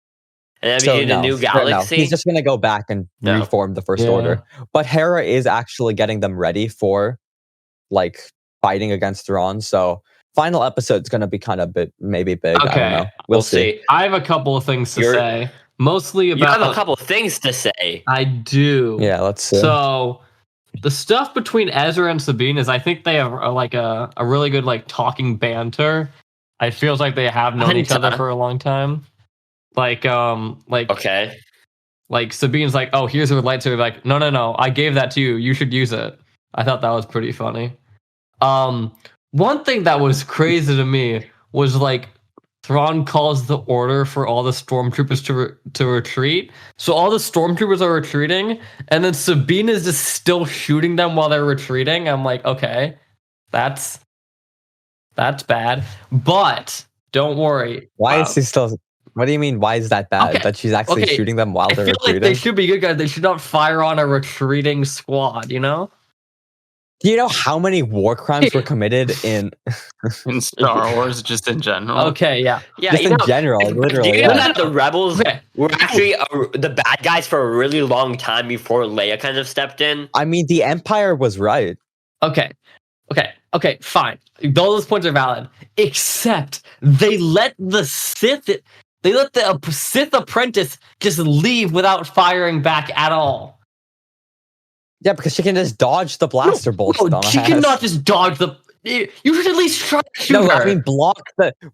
And that'd be to the new galaxy. He's just gonna go back and reform the First Order. But Hera is actually getting them ready for like fighting against Thrawn. So final episode's gonna be kind of maybe big. Okay. I don't know. We'll see. I have a couple of things to say. Mostly about. You have a couple of things to say. I do. Yeah, let's see. So the stuff between Ezra and Sabine is, I think they have a really good like talking banter. It feels like they have known each other for a long time. Like okay. Like Sabine's like, oh, here's her lightsaber. Like, no, I gave that to you. You should use it. I thought that was pretty funny. One thing that was crazy to me was like, Thrawn calls the order for all the stormtroopers to retreat. So all the stormtroopers are retreating, and then Sabine is just still shooting them while they're retreating. I'm like, okay, that's bad. But don't worry. Why is he still? What do you mean? Why is that bad? Okay. That she's actually shooting them while they're retreating? Like they should be good guys. They should not fire on a retreating squad. You know? Do you know how many war crimes were committed in Star Wars, just in general? Okay, yeah. Just in general, literally. Do you know that the rebels were actually the bad guys for a really long time before Leia kind of stepped in? I mean, the Empire was right. Okay, fine. All those points are valid, except they let the Sith apprentice just leave without firing back at all. Yeah, because she can just dodge the blaster bolts. No, she cannot just dodge the. You should at least try to shoot her. No, I mean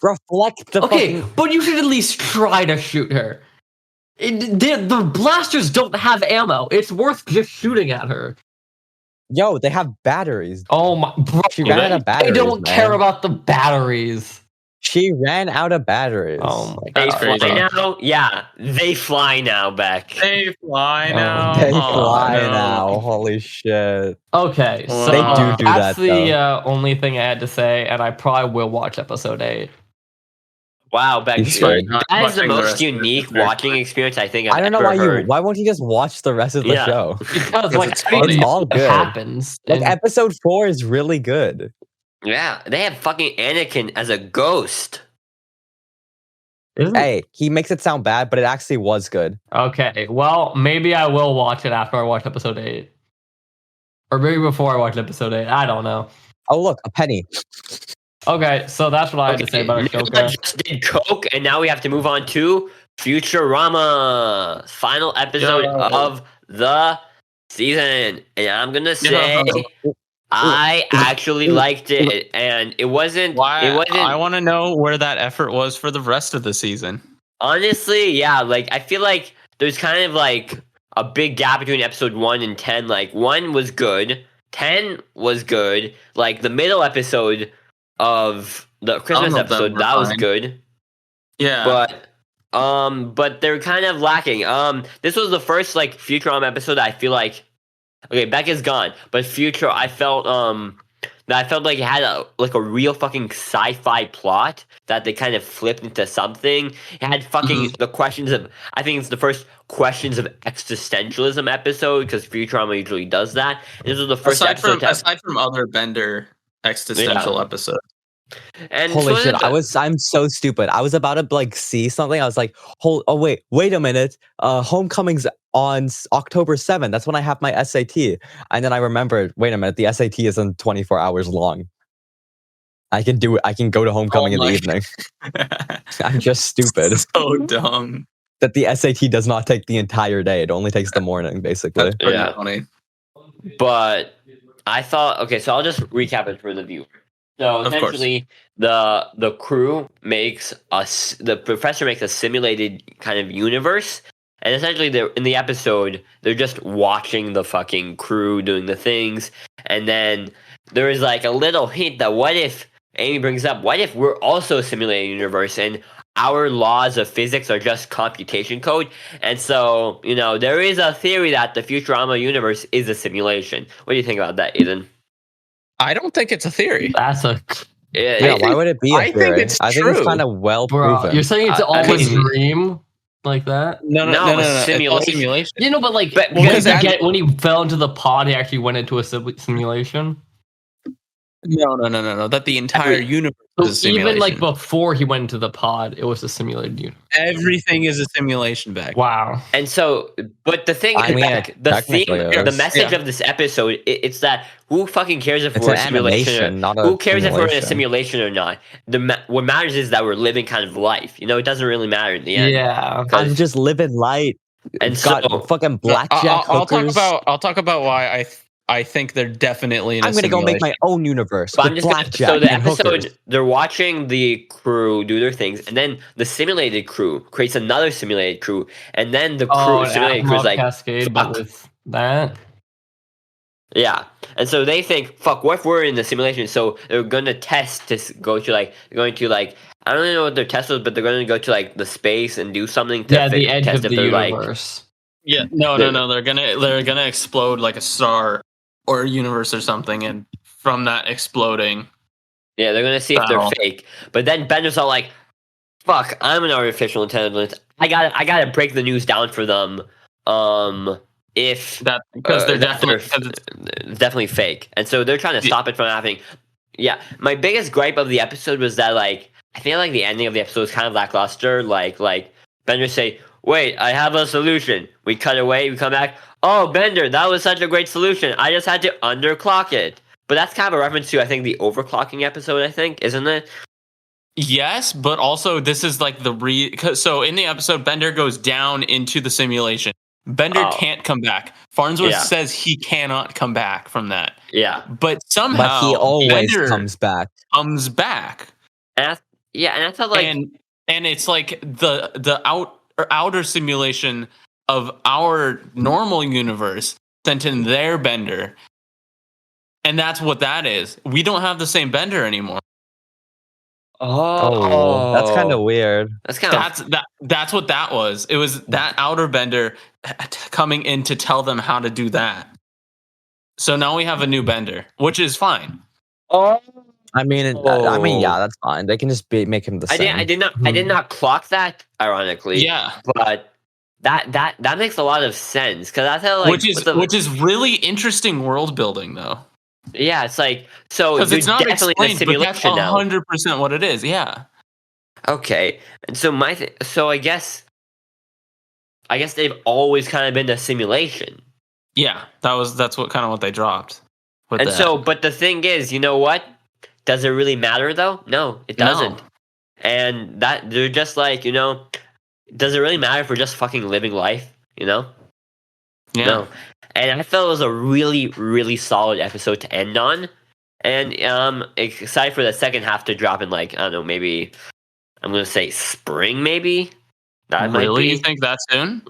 reflect the. Okay, but you should at least try to shoot her. The blasters don't have ammo. It's worth just shooting at her. Yo, they have batteries. Oh my! Bro, she ran out of batteries. I don't care about the batteries. She ran out of batteries. Oh my god. They fly now? Yeah, they fly now, Beck. They fly now. They fly now. Holy shit. Okay, so they do that's that, the only thing I had to say, and I probably will watch episode 8. Wow, Beck, that is the most unique watching experience I think I've ever heard. Why won't you just watch the rest of the show? Because it's all good. It happens. Like episode 4 is really good. Yeah, they have fucking Anakin as a ghost. Hey, he makes it sound bad, but it actually was good. Okay, well, maybe I will watch it after I watch episode 8. Or maybe before I watch episode 8. I don't know. Oh, look, a penny. Okay, so that's what I had to say about Ahsoka. Just did Coke, and now we have to move on to Futurama, final episode of the season. And I'm gonna say I actually liked it, and it wasn't. I want to know where that effort was for the rest of the season. Honestly, yeah. Like I feel like there's kind of like a big gap between episode 1 and 10. Like 1 was good, 10 was good. Like the middle episode of the Christmas episode that was good. Yeah, but they're kind of lacking. This was the first like Futurama episode that I feel like. Okay, Beck is gone, but I felt like it had a real fucking sci-fi plot that they kind of flipped into something. It had fucking the questions of, I think it's the first questions of existentialism episode, because Futurama usually does that. And this was the first episode aside from other Bender existential episodes. And holy shit, I'm so stupid. I was about to like see something. I was like, wait a minute. Homecoming's on October 7th. That's when I have my SAT. And then I remembered, wait a minute, the SAT isn't 24 hours long. I can do it. I can go to homecoming in the evening. I'm just stupid. So dumb. That the SAT does not take the entire day. It only takes the morning, basically. That's funny. But I thought, okay, so I'll just recap it for the viewer. So essentially, the crew makes the professor makes a simulated kind of universe, and essentially they're in the episode they're just watching the fucking crew doing the things, and then there is like a little hint that what if Amy brings up, what if we're also a simulated universe and our laws of physics are just computation code? And so there is a theory that the Futurama universe is a simulation. What do you think about that, Ethan? I don't think it's a theory. That's a why would it be a theory? I think it's kind of well proven. You're saying it's all a dream like that? No, simulation. But like when he fell into the pod, he actually went into a simulation. No. That the entire universe is a simulation. Even like before he went into the pod, it was a simulated universe. Everything is a simulation back. Wow. And so, but the thing, the message of this episode, it's that who fucking cares if we're a simulation? Who cares if we're in a simulation or not? What matters is that we're living kind of life. It doesn't really matter in the end. Yeah. I'm just living light. And got fucking blackjack hookers. I'll talk about why I think they're definitely in a simulation. I'm going to go make my own universe with blackjack so the and episode, hookers. They're watching the crew do their things, and then the simulated crew creates another simulated crew, and then the simulated crew is like, cascade, but with that. Yeah, and so they think, fuck, what if we're in the simulation? So they're going to test to go to I don't really know what their test was, but they're going to go to like the space and do something to the edge test of if the they're universe. No. They're gonna explode like a star or a universe or something, and from that exploding, they're gonna see if they're fake. But then Bender's all like, fuck, I'm an artificial intelligence. I gotta break the news down for them. If that because they're definitely fake, and so they're trying to stop it from happening. Yeah, my biggest gripe of the episode was that like I feel like the ending of the episode was kind of lackluster. Like Bender say, "Wait, I have a solution." We cut away, we come back. Oh, Bender, that was such a great solution. I just had to underclock it. But that's kind of a reference to I think the overclocking episode. I think, isn't it? Yes, but also this is like so in the episode, Bender goes down into the simulation. Bender can't come back. Farnsworth says he cannot come back from that. Yeah. But somehow he always Bender comes back. Comes back. And I thought like and it's like the outer simulation of our normal universe sent in their Bender. And that's what that is. We don't have the same Bender anymore. Oh, that's kind of weird. That's what that was. It was that outer Bender coming in to tell them how to do that. So now we have a new Bender, which is fine. I mean, yeah, that's fine. They can just make him the same. I did not clock that. Ironically, yeah, but that makes a lot of sense because I feel like which is really interesting world building though. Yeah, it's like so because it's not definitely explained, in a simulation but that's 100% what it is. Yeah. Okay, and so so I guess they've always kind of been a simulation. Yeah, that's what kind of what they dropped. And so, but the thing is, you know what? Does it really matter though? No, it doesn't. No. And that they're just like, you know, does it really matter if we're just fucking living life? You know? Yeah. No. And I felt it was a really, really solid episode to end on. And excited for the second half to drop in like, I don't know, maybe I'm gonna say spring, maybe. That really? Might be. You think that soon?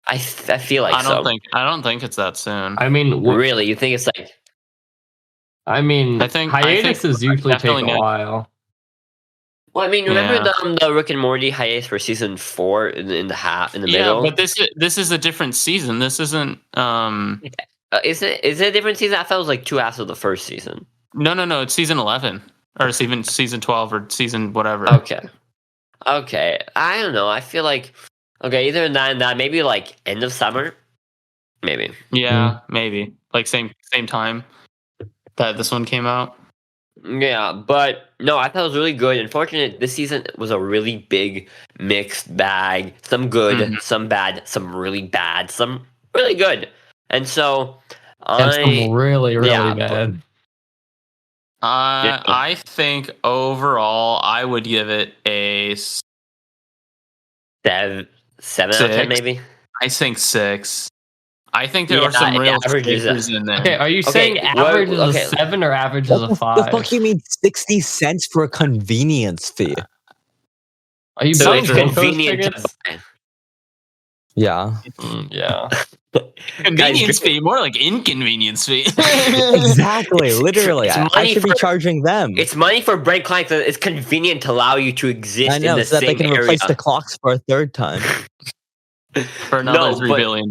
I feel like I don't think it's that soon. I mean, really, you think it's like? I think hiatuses usually take a while. Well, I mean, remember the Rick and Morty hiatus for season 4 in the middle? Yeah, but this is a different season. This isn't. Is it a different season? I thought it was like 2 halves of the first season. No. It's season 11 or even season 12 or season whatever. Okay. I don't know. I feel like either that and that. Maybe like end of summer. Maybe. Yeah, maybe like same time that this one came out. Yeah, but no, I thought it was really good. Unfortunately, this season was a really big mixed bag. Some good, some bad, some really bad, some really good. And so some really bad. I think overall I would give it a 7 out of 10 maybe. I think 6. I think there are some real averages in there. Okay, are you saying average is a 7 or average is a 5? What the fuck you mean 60 cents for a convenience fee? Are you so it's convenient to buy? Yeah. Yeah. Convenience fee, more like inconvenience fee. Exactly, literally. I should be charging them. It's money for brand clients. It's convenient to allow you to exist in the so same that they can area. replace the clocks for a third time. For another $3 billion.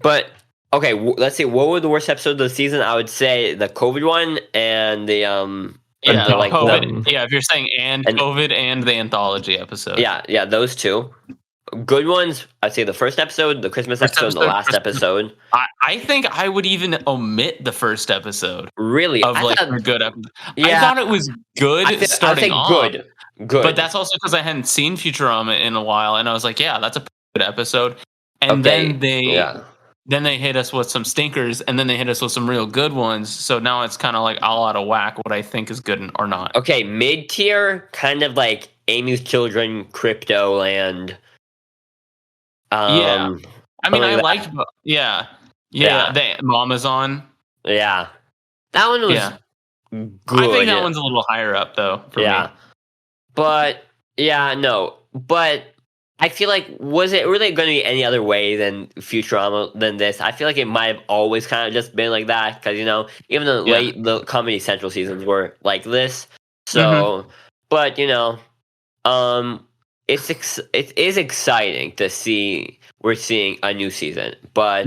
But okay, let's see. What were the worst episodes of the season? I would say the COVID one and the COVID. If you're saying and COVID and the anthology episode. Yeah, those two. Good ones, I'd say the first episode, the Christmas episode, and the last episode. I think I would even omit the first episode. Really? A good episode. Yeah, I thought it was good starting off. Good. But that's also because I hadn't seen Futurama in a while, and I was like, yeah, that's a good episode. And then they hit us with some stinkers, and then they hit us with some real good ones. So now it's kind of like all out of whack what I think is good or not. Okay, mid-tier, kind of like Amy's Children, Crypto Land. I mean, I liked. Yeah. The Mama's on. Yeah, that one was good. I think that one's a little higher up though. For me. But but I feel like was it really going to be any other way than Futurama than this? I feel like it might have always kind of just been like that because even the Comedy Central seasons were like this. So, but it is exciting to see we're seeing a new season, but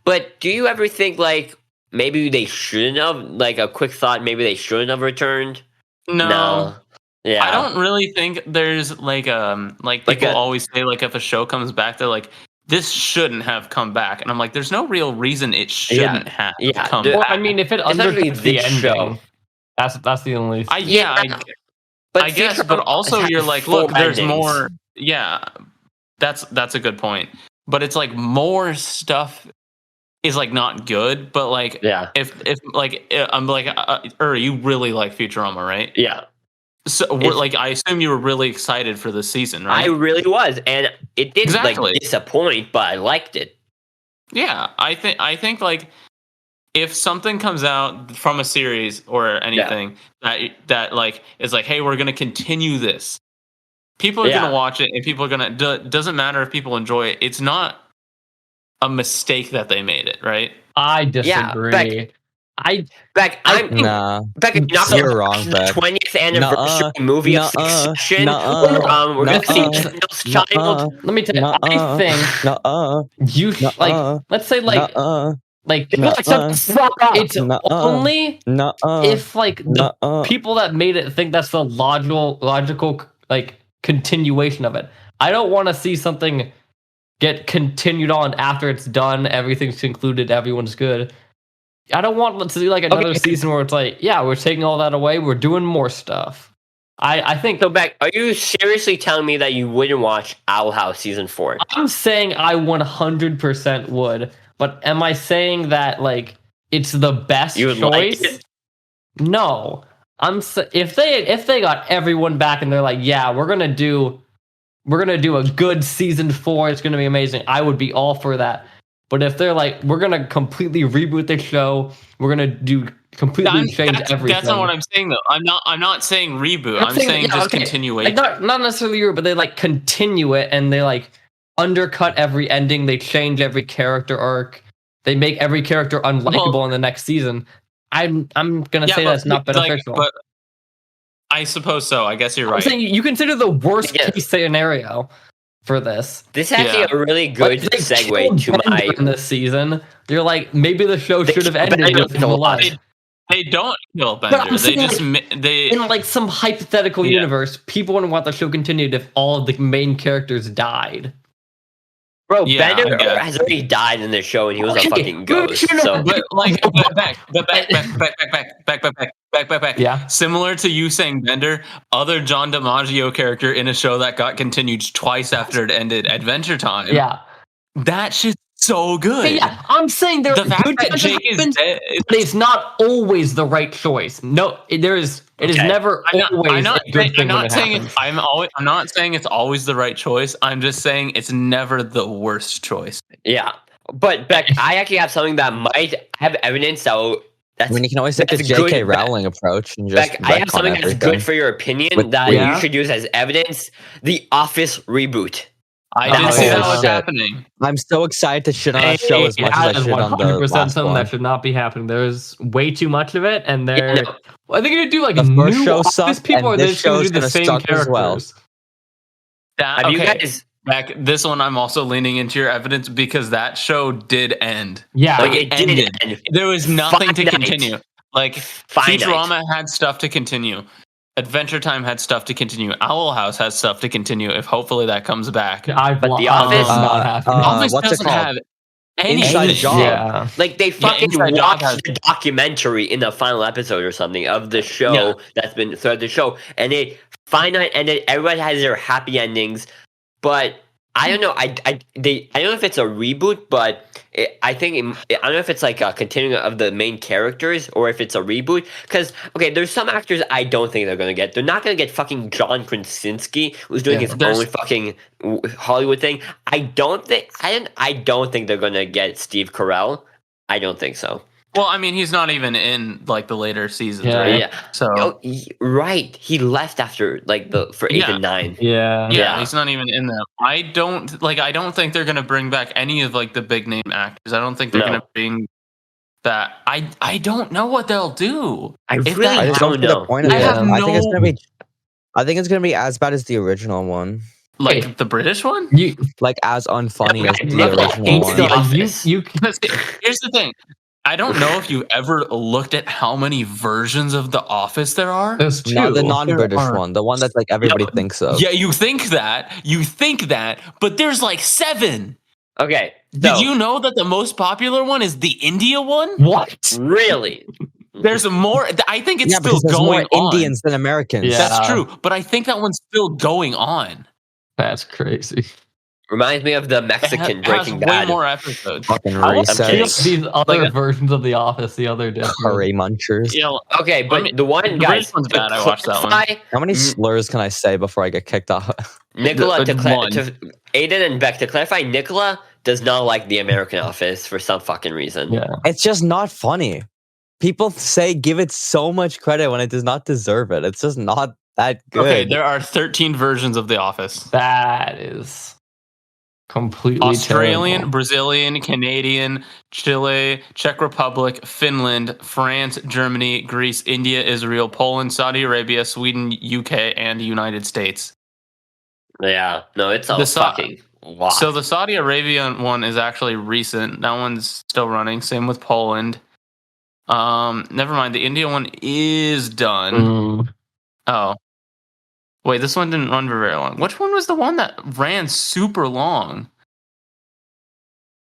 but do you ever think like maybe they shouldn't have, like a quick thought, maybe they shouldn't have returned? No. Yeah. I don't really think there's like people always say like if a show comes back, they're like, this shouldn't have come back, and I'm like, there's no real reason it shouldn't have come back. Well, I mean, if it undercuts the ending, show. that's the only. I guess, but also you're like, look, there's more. Yeah, that's a good point. But it's like more stuff is like not good, but like if like I'm like you really like Futurama, right? Yeah. So like I assume you were really excited for this season, right? I really was, and it didn't like disappoint, but I liked it. Yeah, I think like if something comes out from a series or anything that like is like, hey, we're gonna continue this, people are gonna watch it, and people are gonna. Doesn't matter if people enjoy it. It's not a mistake that they made it, right? I disagree. You're wrong, Beck. 20th anniversary movie of Succession. We're gonna see Kendall's child. Let me tell you, I think you like. Let's say like it's only if like the people that made it think that's the logical like continuation of it. I don't want to see something get continued on after it's done, everything's concluded, everyone's good. I don't want to see like another season where it's like, yeah, we're taking all that away, we're doing more stuff. I think. So, Beck, are you seriously telling me that you wouldn't watch Owl House season 4? I'm saying I 100% would, but am I saying that like it's the best choice? Like no, if they got everyone back and they're like, yeah, we're gonna do a good season 4, it's gonna be amazing, I would be all for that. But if they're like, we're gonna completely reboot the show, we're gonna do completely change everything. That's not what I'm saying though. I'm not saying reboot. I'm saying just continuation. Like not necessarily reboot, but they like continue it and they like undercut every ending. They change every character arc. They make every character unlikable in the next season. I'm gonna say that's not beneficial. But I suppose so. I guess you're right. I'm saying you consider the worst case scenario for this. This is actually a really good segue to my in this season. You're like, maybe the show should have ended with him alive. They don't kill Bender. They just in like some hypothetical universe, people wouldn't want the show continued if all of the main characters died. Bro, Bender has already died in the show, and he was a fucking ghost. So, but like, back. Yeah. Similar to you saying Bender, other John DiMaggio character in a show that got continued twice after it ended, Adventure Time. Yeah. That shit's so good. Yeah, I'm saying the fact that Jake is dead, but it's not always the right choice. No, it is never always a good thing. I'm not saying it's always the right choice. I'm just saying it's never the worst choice. Yeah, but Beck, I actually have something that might have evidence that. I mean, you can always take the J.K. Rowling approach and just. Beck, I have something that's good for your opinion that you should use as evidence: The Office reboot. I didn't see that was happening. I'm so excited to shit on a show as much as I shit on the last something one. That should not be happening. There's way too much of it, and I think you're gonna do like the new first show Office sucked, people, or and they're this just gonna do show's the gonna same suck characters. as well. Have you guys? Back this one, I'm also leaning into your evidence because that show did end. Yeah, like it ended. There was nothing to continue. Like Futurama had stuff to continue. Adventure Time had stuff to continue. Owl House has stuff to continue. If hopefully that comes back, but The Office not happening. Office what's doesn't it called? have anything. Inside Job. Yeah. Like they fucking watched the documentary in the final episode or something of the show that's been throughout the show, and it finite ended. Everybody has their happy endings, but I don't know. I don't know if it's a reboot, but I don't know if it's like a continuing of the main characters or if it's a reboot. Because there's some actors I don't think they're gonna get. They're not gonna get fucking John Krasinski, who's doing his own fucking Hollywood thing. I don't think they're gonna get Steve Carell. I don't think so. Well, I mean, he's not even in like the later seasons, Yeah. right? Yeah. So right, he left after like for 8 and 9. Yeah, he's not even in them. I don't think they're gonna bring back any of like the big name actors. I don't think they're gonna bring that. I don't know what they'll do. I really don't know. The point of I think it's gonna be as bad as the original one. Like the British one? Like as unfunny as the original one. Here's the thing. I don't know if you ever looked at how many versions of The Office there are. There's two. No, the non-British one, the one that like everybody thinks of. Yeah, you think that, but there's like 7. Okay. Did you know that the most popular one is the India one? What? Really? There's more. I think it's still there's going more on. Indians than Americans. Yeah. That's true, but I think that one's still going on. That's crazy. Reminds me of the Mexican Breaking Bad. Way more episodes. Fucking I'm kidding. recess. These other versions of The Office the other day. Curry munchers. Yeah, Okay, but the one, the guys, first one's to bad. I watched that one. clarify, How many slurs can I say before I get kicked off? Nicola, The one. to Aiden and Beck, to clarify, Nicola does not like the American Office for some fucking reason. Yeah. It's just not funny. People say give it so much credit when it does not deserve it. It's just not that good. Okay, there are 13 versions of The Office. That is completely Australian, terrible. Brazilian, Canadian, Chile, Czech Republic, Finland, France, Germany, Greece, India, Israel, Poland, Saudi Arabia, Sweden, UK, and the United States. Yeah, no, it's a fucking lot. So the Saudi Arabian one is actually recent. That one's still running. Same with Poland. Never mind. The India one is done. Oh. Wait, this one didn't run for very long. Which one was the one that ran super long?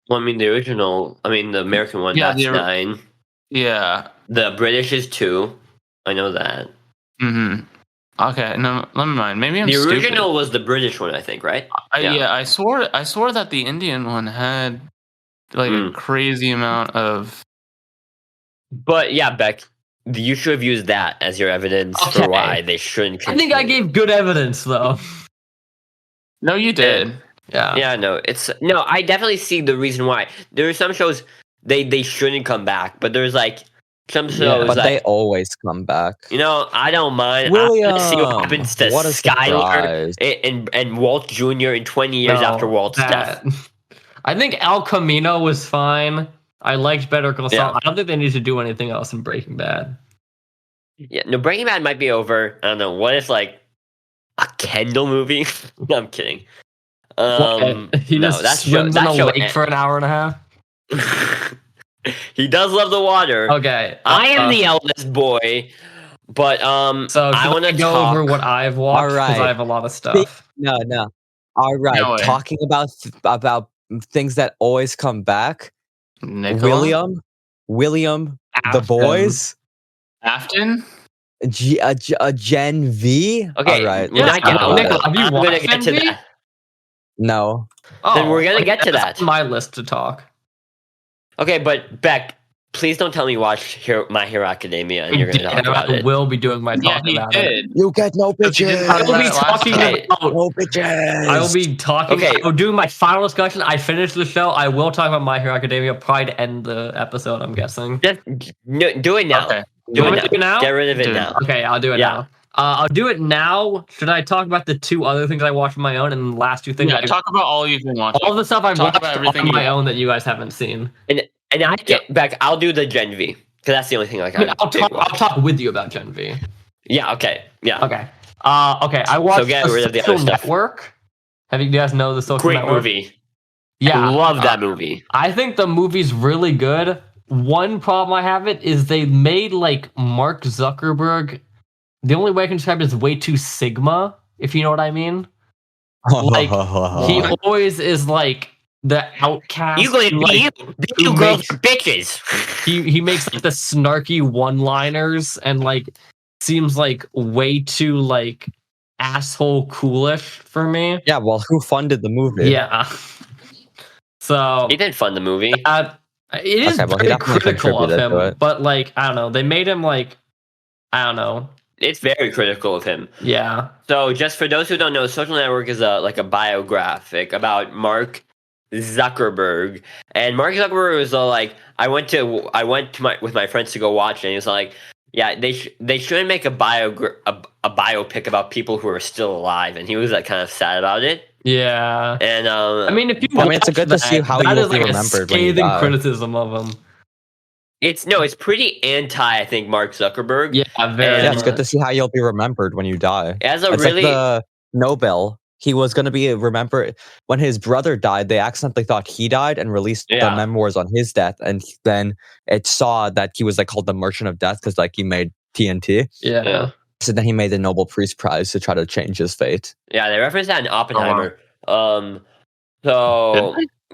Well, I mean, the American one, Yeah, that's 9. Yeah. The British is 2. I know that. Mm-hmm. Okay, no, never mind. Maybe I'm The stupid. original was the British one, I think, right? I swore that the Indian one had like a crazy amount of. But yeah, Beck, you should have used that as your evidence for why they shouldn't continue. I think I gave good evidence though. No, you did. Yeah. Yeah, no, I definitely see the reason why. There are some shows they shouldn't come back, but there's like some shows but like, they always come back. I don't mind. William, I see what happens to what a Skylar surprise. and Walt Jr. in 20 years after Walt's death. I think El Camino was fine. I liked Better Call Saul. Yeah. I don't think they need to do anything else in Breaking Bad. Yeah, no, Breaking Bad might be over. I don't know. What if like a Kendall movie? No, I'm kidding. He just swims in a lake for an hour and a half. He does love the water. Okay, I am the eldest boy, but so I want to go over what I've watched because I have a lot of stuff. No. All right, No way. talking about things that always come back. Nicola? William, Afton. The Boys, Afton? Gen V. Okay, all right. we're not getting Nicola, Nicola, have you I'm watched gonna get to Gen V? that. No. Then we're gonna get to that's that. on my list to talk. Okay, but Beck, please don't tell me you watched My Hero Academia and you're gonna talk about I it. will be doing my Yeah, talk he about did. it. You get no bitches. I will be talking Okay. about. No bitches. I will be talking. Okay. I will do my final discussion. I finished the show. I will talk about My Hero Academia. Probably to end the episode. I'm guessing. Just do it now. Okay. Do want it me to do it now? Get rid of it Do it. now. Okay, I'll do it Yeah. now. I'll do it now. Should I talk about the 2 other things I watched on my own and the last 2 things? Yeah, talk about all you've been watching. all the stuff I've talk watched about everything on my you- own that you guys haven't seen. And I get back. I'll do the Gen V because that's the only thing like I mean, I'll talk with you about Gen V. Yeah. Okay. Yeah. Okay. Okay. I watched get rid of the Social other stuff. Network. Have you guys know the Social Great Network? movie. Yeah, I love that movie. I think the movie's really good. One problem I have is they made like Mark Zuckerberg. The only way I can describe it is way too Sigma, if you know what I mean. Like he always is like the outcast. You going like, you girls are bitches. he makes like the snarky one-liners and like seems like way too like asshole coolish for me. Yeah, well, who funded the movie? Yeah. So He did fund the movie. it is Okay, well, he very definitely critical of contributed to him, it. but like I don't know, they made him like I don't know. It's very critical of him. Yeah. So, just for those who don't know, Social Network is a biographic about Mark Zuckerberg. And Mark Zuckerberg was like, I went with my friends to go watch it, and he was like, yeah, they shouldn't make a biopic about people who are still alive, and he was like kind of sad about it. Yeah. And I mean, if you it's good to see how that you is will be like a remembered when you scathing die. criticism of him. it's pretty anti, I think, Mark Zuckerberg. Yeah, very. Yeah, it's good to see how you'll be remembered when you die. As a It's really like the Nobel. he was going to be, remember, when his brother died, they accidentally thought he died and released the memoirs on his death. And then it saw that he was like called the Merchant of Death because like he made TNT. Yeah. So then he made the Nobel Peace Prize to try to change his fate. Yeah, they referenced that in Oppenheimer.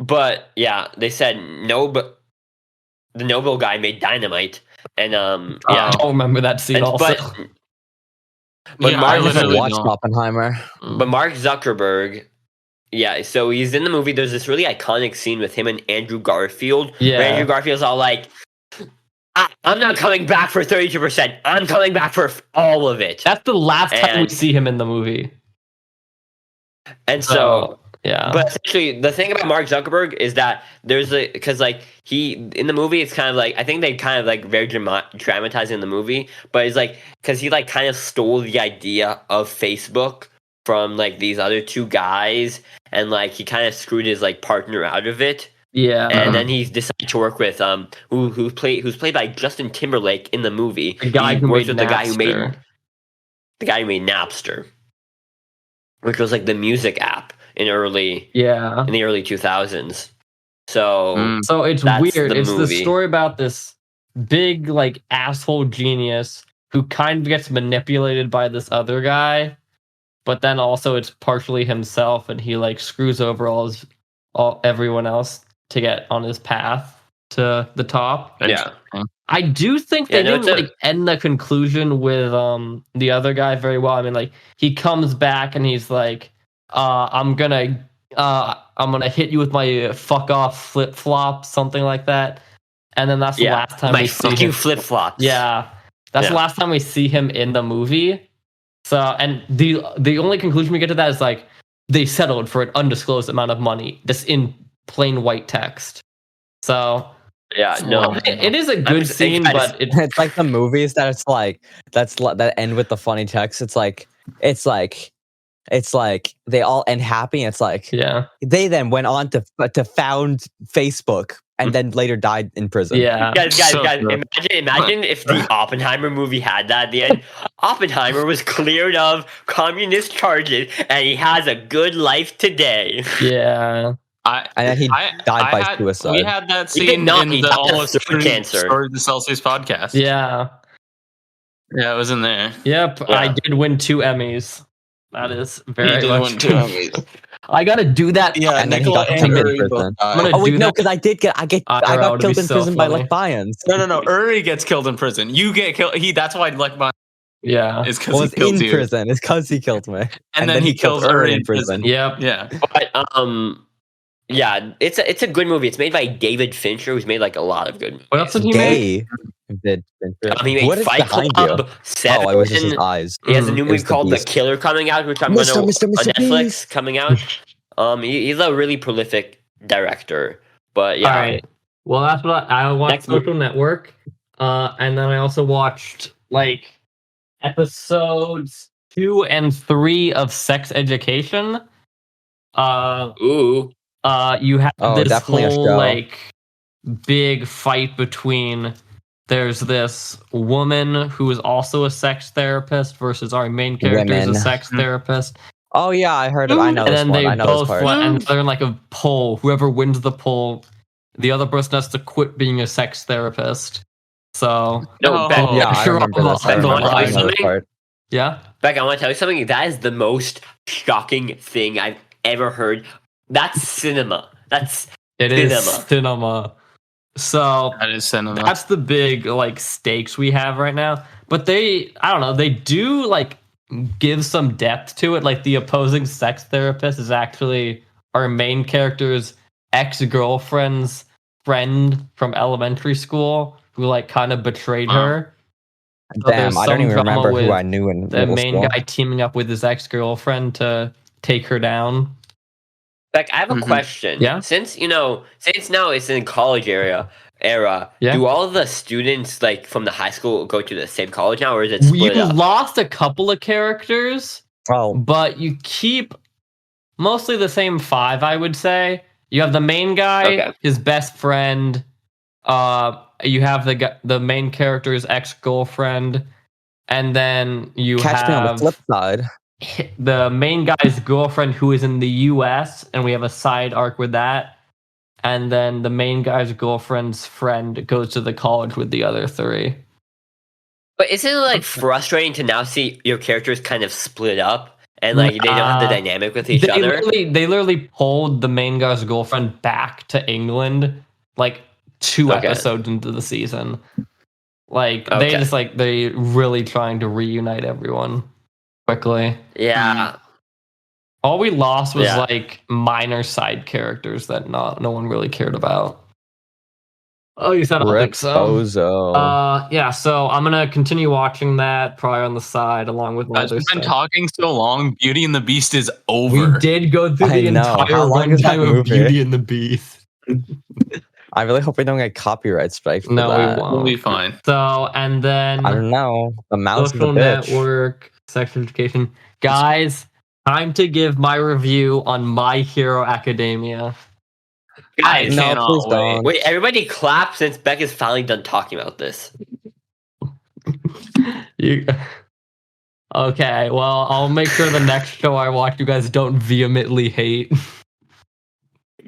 But yeah, they said the Nobel guy made dynamite, and I don't remember that scene. But I haven't watched Oppenheimer. But Mark Zuckerberg, so he's in the movie. There's this really iconic scene with him and Andrew Garfield. Yeah, where Andrew Garfield's all like, I'm not coming back for 32%. I'm coming back for all of it. That's the last time we see him in the movie. And so but essentially, the thing about Mark Zuckerberg is that because like he in the movie, it's kind of like I think they kind of like very dramatizing the movie, but it's like because he like kind of stole the idea of Facebook from like these other two guys, and like he kind of screwed his like partner out of it. Yeah, and then he decided to work with who's played by Justin Timberlake in the movie. The guy who made the guy who made Napster, which was like the music app in the early 2000s. So it's weird. It's the story about this big like asshole genius who kind of gets manipulated by this other guy, but then also it's partially himself, and he like screws over everyone else to get on his path to the top. Yeah. I do think they didn't like end the conclusion with the other guy very well. I mean, like he comes back and he's like, I'm gonna hit you with my fuck off flip flop, something like that. And then that's the last time we see him. Flip flops. Yeah, that's the last time we see him in the movie. So, and the only conclusion we get to that is like they settled for an undisclosed amount of money, just in plain white text. So it is a good scene, but it's like the movies that end with the funny text. It's like they all end happy. And it's like they then went on to found Facebook and then later died in prison. Yeah, guys, imagine if the Oppenheimer movie had that at the end. Oppenheimer was cleared of communist charges, and he has a good life today. Yeah. And then he died by suicide. We had that scene in the Almost True Story of the Celsius podcast. Yeah. Yeah, it was in there. Yep, yeah. I did win 2 Emmys. That is very much true. I gotta do that. Yeah, and then he got killed in prison. Because I got killed in prison by Lech Byans. No. Uri gets killed in prison. You get killed. That's why Lech Byans. Yeah, is because he killed you. Prison. It's because he killed me. And then he kills Uri in prison. Yep. Yeah. But yeah, it's a good movie. It's made by David Fincher, who's made like a lot of good movies. What else did he make? He made Fight Club, Seven. Oh, I was just his eyes. He has a new movie called The Killer coming out, which I'm going to on Netflix coming out. He's a really prolific director. But yeah. All right. Well, that's what I watched. Social Network, and then I also watched like episodes 2 and 3 of Sex Education. You have this whole like big fight between there's this woman who is also a sex therapist versus our main character is a sex therapist. Oh yeah, I heard it. I know. And this then one. they I know both this part. and they're in like a poll. Whoever wins the poll, the other person has to quit being a sex therapist. So I remember this. I know this part. Yeah, Beck, I want to tell you something. That is the most shocking thing I've ever heard. That's cinema. It is cinema. So that is cinema. That's the big like stakes we have right now. But they do like give some depth to it. Like the opposing sex therapist is actually our main character's ex-girlfriend's friend from elementary school who like kind of betrayed her. So damn, I don't even remember who I knew in the main guy teaming up with his ex-girlfriend to take her down. Beck, I have a question. Yeah. Since now it's in college era, do all of the students like from the high school go to the same college now, or is it split up? You lost a couple of characters, but you keep mostly the same 5, I would say. You have the main guy, his best friend. You have the main character's ex-girlfriend, and then you Catch me on the flip side. the main guy's girlfriend who is in the US, and we have a side arc with that. And then the main guy's girlfriend's friend goes to the college with the other three. But isn't it like frustrating to now see your characters kind of split up and like they don't have the dynamic with each other? They literally pulled the main guy's girlfriend back to England like 2 episodes into the season. Like they really trying to reunite everyone quickly. Yeah. All we lost was like minor side characters that no one really cared about. Oh, you said I don't think so. Yeah, so I'm gonna continue watching that probably on the side along with my other We've been stuff. talking so long. Beauty and the Beast is over. We did go through the entire runtime of Beauty and the Beast. I really hope we don't get copyright strike for No, that. we won't. We'll be fine. So, and then I don't know. The mouse social network, sex education. Guys, time to give my review on My Hero Academia. Guys, please don't. Wait, everybody clap since Beck is finally done talking about this. Okay, well, I'll make sure the next show I watch you guys don't vehemently hate.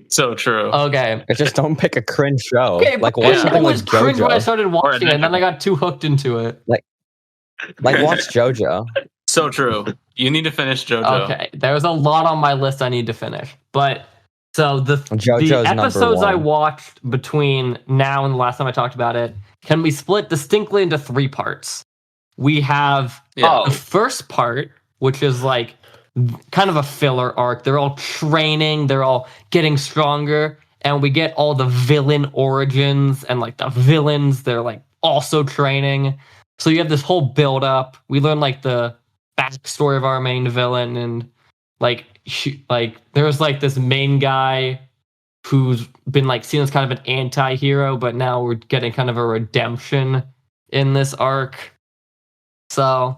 So true. Okay. Just don't pick a cringe show. Okay, like watch something like cringe JoJo. when I started watching it, and then I got too hooked into it. Like watch JoJo. So true. You need to finish JoJo. Okay, there's a lot on my list I need to finish, but so the JoJo's episodes I #1. watched between now and the last time I talked about it can be split distinctly into 3 parts. We have the first part, which is like kind of a filler arc. They're all training, they're all getting stronger, and we get all the villain origins and like the villains, they're like also training. So you have this whole build up. We learn like the backstory of our main villain, and like there's like this main guy who's been like seen as kind of an anti-hero, but now we're getting kind of a redemption in this arc. So,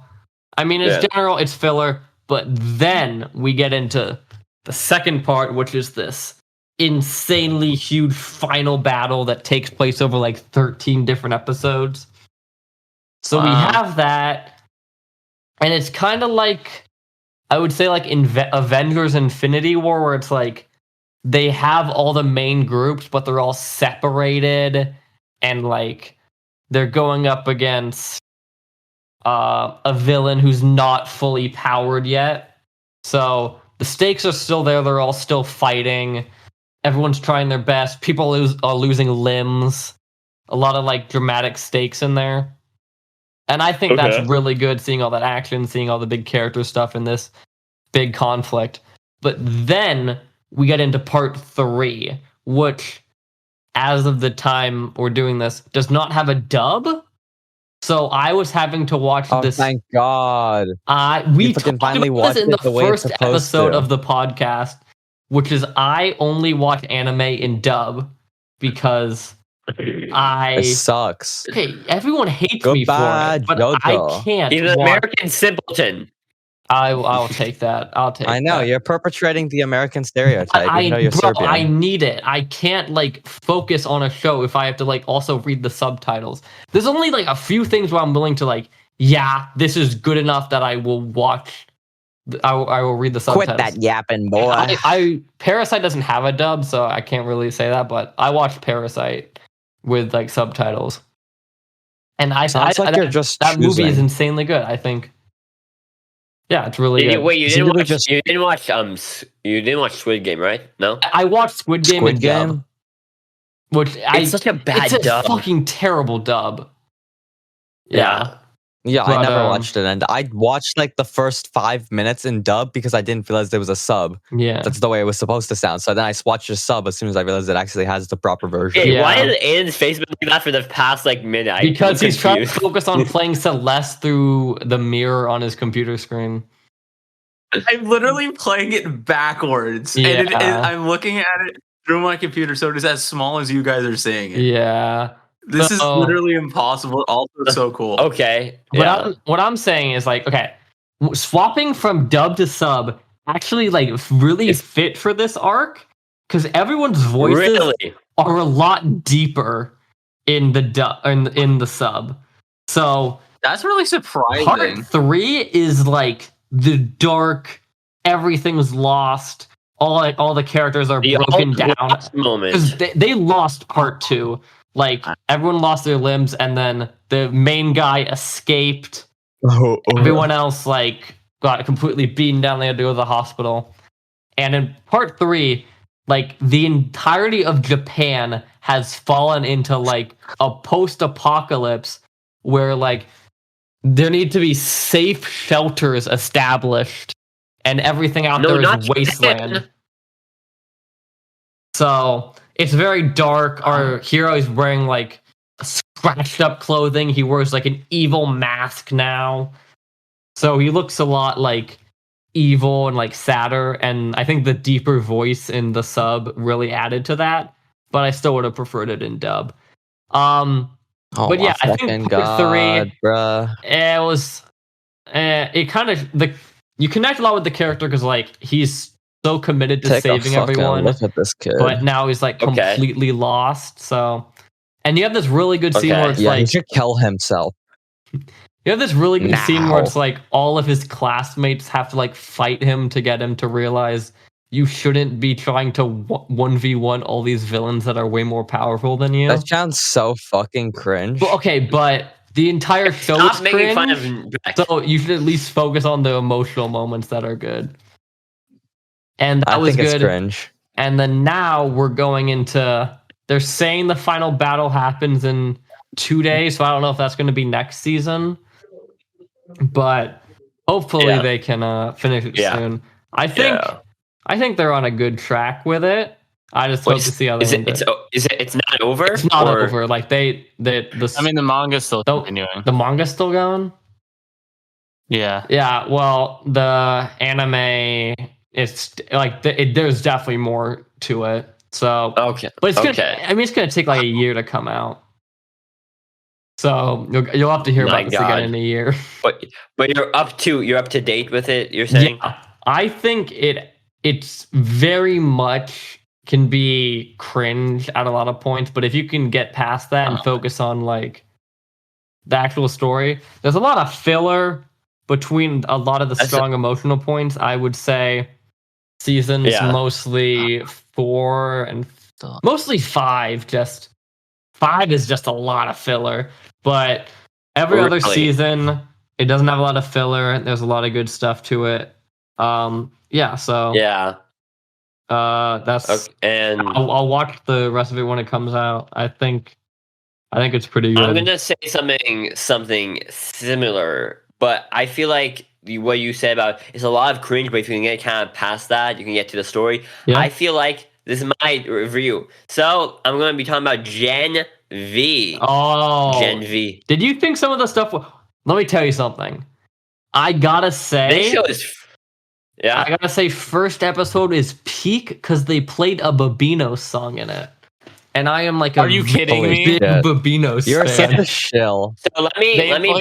I mean, in general, it's filler, but then we get into the second part, which is this insanely huge final battle that takes place over like 13 different episodes. So we have that, and it's kind of like, I would say like in Avengers Infinity War, where it's like they have all the main groups, but they're all separated, and like they're going up against a villain who's not fully powered yet. So the stakes are still there. They're all still fighting. Everyone's trying their best. People are losing limbs. A lot of like dramatic stakes in there. And I think that's really good, seeing all that action, seeing all the big character stuff in this big conflict. But then we get into part 3, which, as of the time we're doing this, does not have a dub. So I was having to watch this. Oh, thank God. We finally watched this in the first episode of the podcast, which is I only watch anime in dub because it sucks. Okay, everyone hates me for it, but I can't. He's an American simpleton. I'll take that. I know you're perpetrating the American stereotype. You're Serbian. I need it. I can't like focus on a show if I have to like also read the subtitles. There's only like a few things where I'm willing to like, yeah, this is good enough that I will watch. I will read the subtitles. Quit that yapping, boy. Parasite doesn't have a dub, so I can't really say that. But I watched Parasite with like subtitles, and that movie is insanely good. I think. Yeah, it's really good. Wait, you didn't watch Squid Game, right? No? I watched Squid Game in dub. It's such a bad dub. It's a fucking terrible dub. Yeah. Yeah, I never watched it, and I watched like the first 5 minutes in dub because I didn't realize there was a sub. Yeah, that's the way it was supposed to sound. So then I watched the sub as soon as I realized it actually has the proper version. Hey, why is Aiden's face been like that for the past like minute? Because he's trying to focus on playing Celeste through the mirror on his computer screen. I'm literally playing it backwards, and I'm looking at it through my computer, so it is as small as you guys are saying it. Yeah. This is literally impossible. Also, so cool. Okay. What I'm saying is like, okay, swapping from dub to sub actually like really fit for this arc because everyone's voices are a lot deeper in the dub in the sub. So that's really surprising. Part 3 is like the dark, everything's lost. All the characters are broken down because they lost part 2. Like everyone lost their limbs, and then the main guy escaped. Everyone else like got completely beaten down. They had to go to the hospital. And in part 3, like the entirety of Japan has fallen into like a post-apocalypse where like there need to be safe shelters established, and everything out there is wasteland. Japan. So it's very dark. Our hero is wearing like scratched up clothing. He wears like an evil mask now. So he looks a lot like evil and like sadder. And I think the deeper voice in the sub really added to that. But I still would have preferred it in dub. But yeah, I think part 3, bruh. It was it kind of you connect a lot with the character because like he's so committed to saving everyone. Look at this kid. But now he's like completely lost. So, and you have this really good scene where it's like he should kill himself. You have this really good scene where it's like all of his classmates have to like fight him to get him to realize you shouldn't be trying to 1v1 all these villains that are way more powerful than you. That sounds so fucking cringe. Well, okay, but the entire show is cringe. Fun of so you should at least focus on the emotional moments that are good. And that was good. It's cringe. And then now we're going into. They're saying the final battle happens in 2 days, so I don't know if that's going to be next season. But hopefully they can finish it soon. I think they're on a good track with it. I just hope to see how they end it. It's not over? It's not over. Like the manga's still continuing. The manga's still going? Yeah. Yeah, well, the anime, it's like there's definitely more to it. So but it's it's gonna take like a year to come out. So you'll have to hear about this again in a year. But you're up to date with it, you're saying? Yeah, I think it's very much can be cringe at a lot of points, but if you can get past that and focus on like the actual story, there's a lot of filler between a lot of the strong emotional points. I would say seasons mostly 4 and mostly 5. Just 5 is just a lot of filler, but every other season it doesn't have a lot of filler. There's a lot of good stuff to it. That's and I'll watch the rest of it when it comes out. I think it's pretty good. I'm gonna say something similar, but I feel like what you said about it's a lot of cringe, but if you can get kind of past that, you can get to the story. Yeah. I feel like this is my review. So I'm going to be talking about Gen V. Oh. Gen V. Did you think some of the stuff... Let me tell you something. I gotta say... This show is... Yeah. I gotta say, first episode is peak because they played a Babino song in it. And I am like Are you kidding me? Big Babino You're such a shill. So let me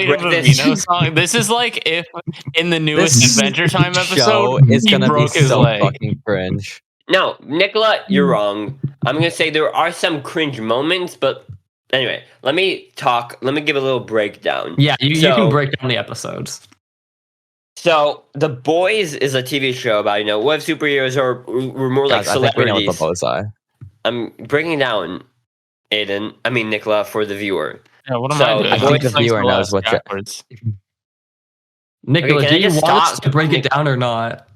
break this song. This is like if in the newest Adventure Time episode is gonna broke be his so leg. Fucking cringe. No, Nicola, you're wrong. I'm gonna say there are some cringe moments, but anyway, let me give a little breakdown. Yeah, you can break down the episodes. So, The Boys is a TV show about, what if superheroes were more like celebrities. I think we know what the boys are. I'm breaking down, Nicola, for the viewer. Yeah, what am I doing? I think the viewer knows what Nicola, do you want us to break it down or not?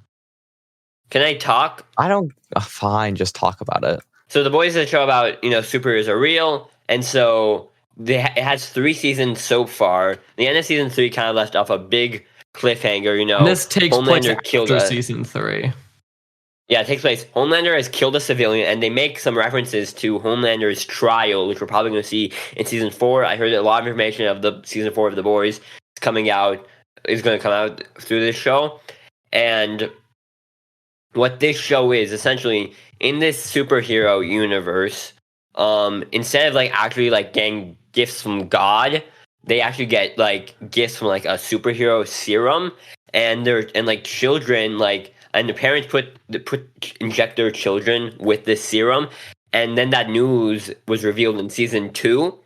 Can I talk? I don't... fine, just talk about it. So The Boys is a show about, superheroes are real, and so it has 3 seasons so far. The end of season 3 kind of left off a big cliffhanger, And this takes place after season 3. Yeah, it takes place. Homelander has killed a civilian, and they make some references to Homelander's trial, which we're probably going to see in season 4. I heard a lot of information of the season 4 of The Boys is going to come out through this show. And what this show is, essentially, in this superhero universe, instead of actually getting gifts from God, they actually get gifts from a superhero serum, and children and the parents inject their children with this serum, and then that news was revealed in season 2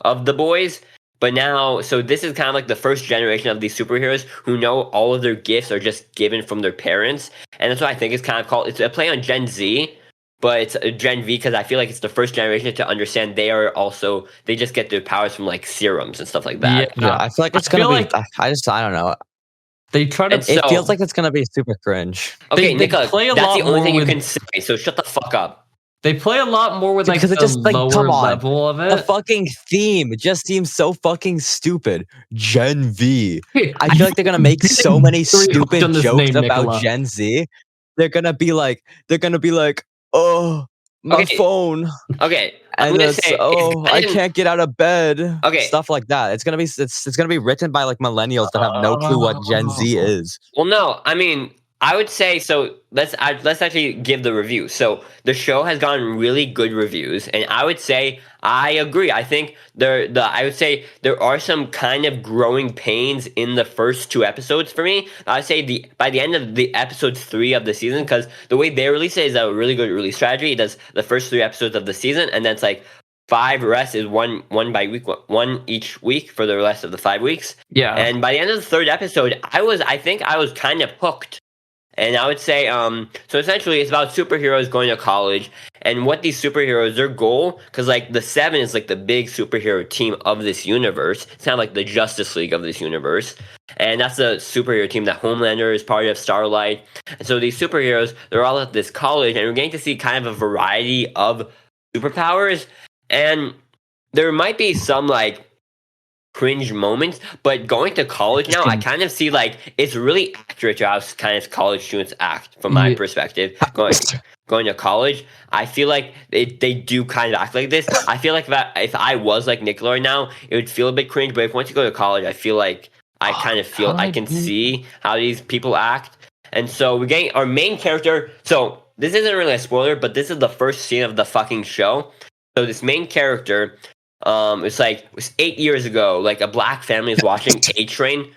of The Boys, But now, so this is kind of like the first generation of these superheroes who know all of their gifts are just given from their parents. And that's what I think is kind of called, it's a play on Gen Z, but it's a Gen V because I feel like it's the first generation to understand they just get their powers from like serums and stuff like that. Yeah, I feel like it's going to be, I don't know. They try to. It feels like it's going to be super cringe. Okay, they Nicola, play a that's lot the only more thing you with- can say, so shut the fuck up. They play a lot more with like Because it the just, like, lower come on. level of it. The fucking theme just seems so fucking stupid. Gen V. I feel like they're gonna make so many stupid jokes about Gen Z. They're gonna be like, oh, my phone. Okay, And I can't get out of bed. Okay, stuff like that. It's gonna be written by like millennials that have no clue what Gen Z is. Well, no, I mean, I would say so. Let's actually give the review. So the show has gotten really good reviews, and I would say I agree. I think I would say there are some kind of growing pains in the first 2 episodes for me. I would say by the end of the episode 3 of the season, because the way they release it is a really good release strategy. It does the first 3 episodes of the season, and then it's like 5 rest is one by week, one each week for the rest of the 5 weeks. Yeah. And by the end of the 3rd episode, I think I was kind of hooked. And I would say, so essentially it's about superheroes going to college and what these superheroes, their goal, because like the 7 is like the big superhero team of this universe. It's kind of like the Justice League of this universe. And that's the superhero team that Homelander is part of, Starlight. And so these superheroes, they're all at this college and we're getting to see kind of a variety of superpowers. And there might be some like cringe moments, but going to college now, I kind of see like it's really accurate to how kind of college students act from my perspective. Going to college, I feel like they do kind of act like this. I feel like if I was like Nicola right now, it would feel a bit cringe. But if once you go to college, I feel like I kind of feel I can see how these people act. And so we're getting our main character. So this isn't really a spoiler, but this is the first scene of the fucking show. So this main character. It was 8 years ago. Like a black family is watching A-Train.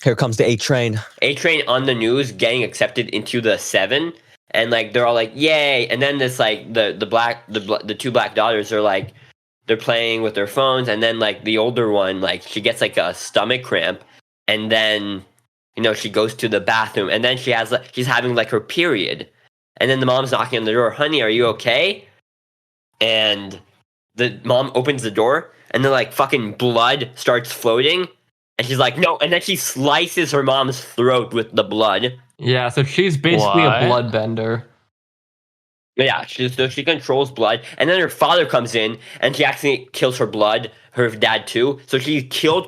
Here comes the A-Train. A-Train on the news getting accepted into the 7, and like they're all like, "Yay!" And then this like the 2 black daughters are like they're playing with their phones, and then like the older one like she gets like a stomach cramp, and then she goes to the bathroom, and then she's having like her period, and then the mom's knocking on the door, "Honey, are you okay?" And the mom opens the door, and then like fucking blood starts floating, and she's like, "No!" And then she slices her mom's throat with the blood. Yeah, so she's basically a bloodbender. Yeah, so she controls blood, and then her father comes in, and she accidentally kills her dad too. So she killed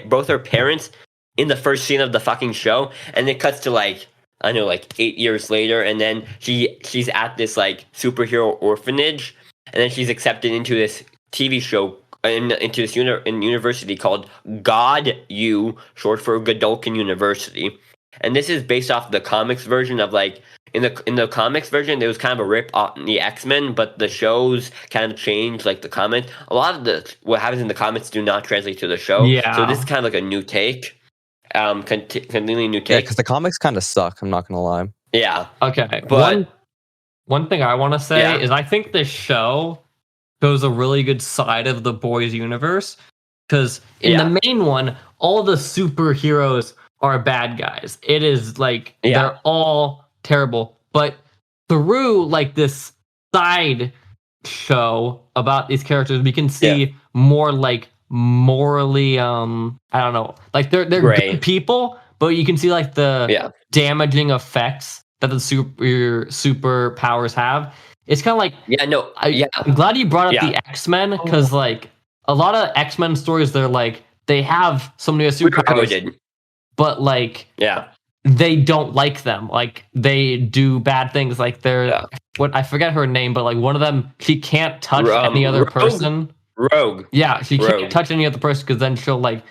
both her parents in the first scene of the fucking show, and it cuts to like 8 years later, and then she's at this like superhero orphanage. And then she's accepted into this TV show, into this university called God U, short for Godolphin University. And this is based off the comics version of like in the comics version, there was kind of a rip on the X-Men, but the shows kind of changed like the comics. A lot of what happens in the comics do not translate to the show. Yeah. So this is kind of like a new take, completely new take. Yeah, because the comics kind of suck. I'm not gonna lie. Yeah. Okay, but. One thing I want to say is I think this show shows a really good side of the boys' universe, because in the main one, all the superheroes are bad guys. It is like they're all terrible. But through like this side show about these characters, we can see more like morally, I don't know, like they're good people, but you can see like the damaging effects that the superpowers have. It's kind of like I'm glad you brought up the X-Men, because like a lot of X-Men stories, they're like they have so many superpowers, but like they don't like them. Like they do bad things. Like they're what I forget her name, but like one of them, she can't touch any other person. Rogue. Yeah, she can't touch any other person because then she'll like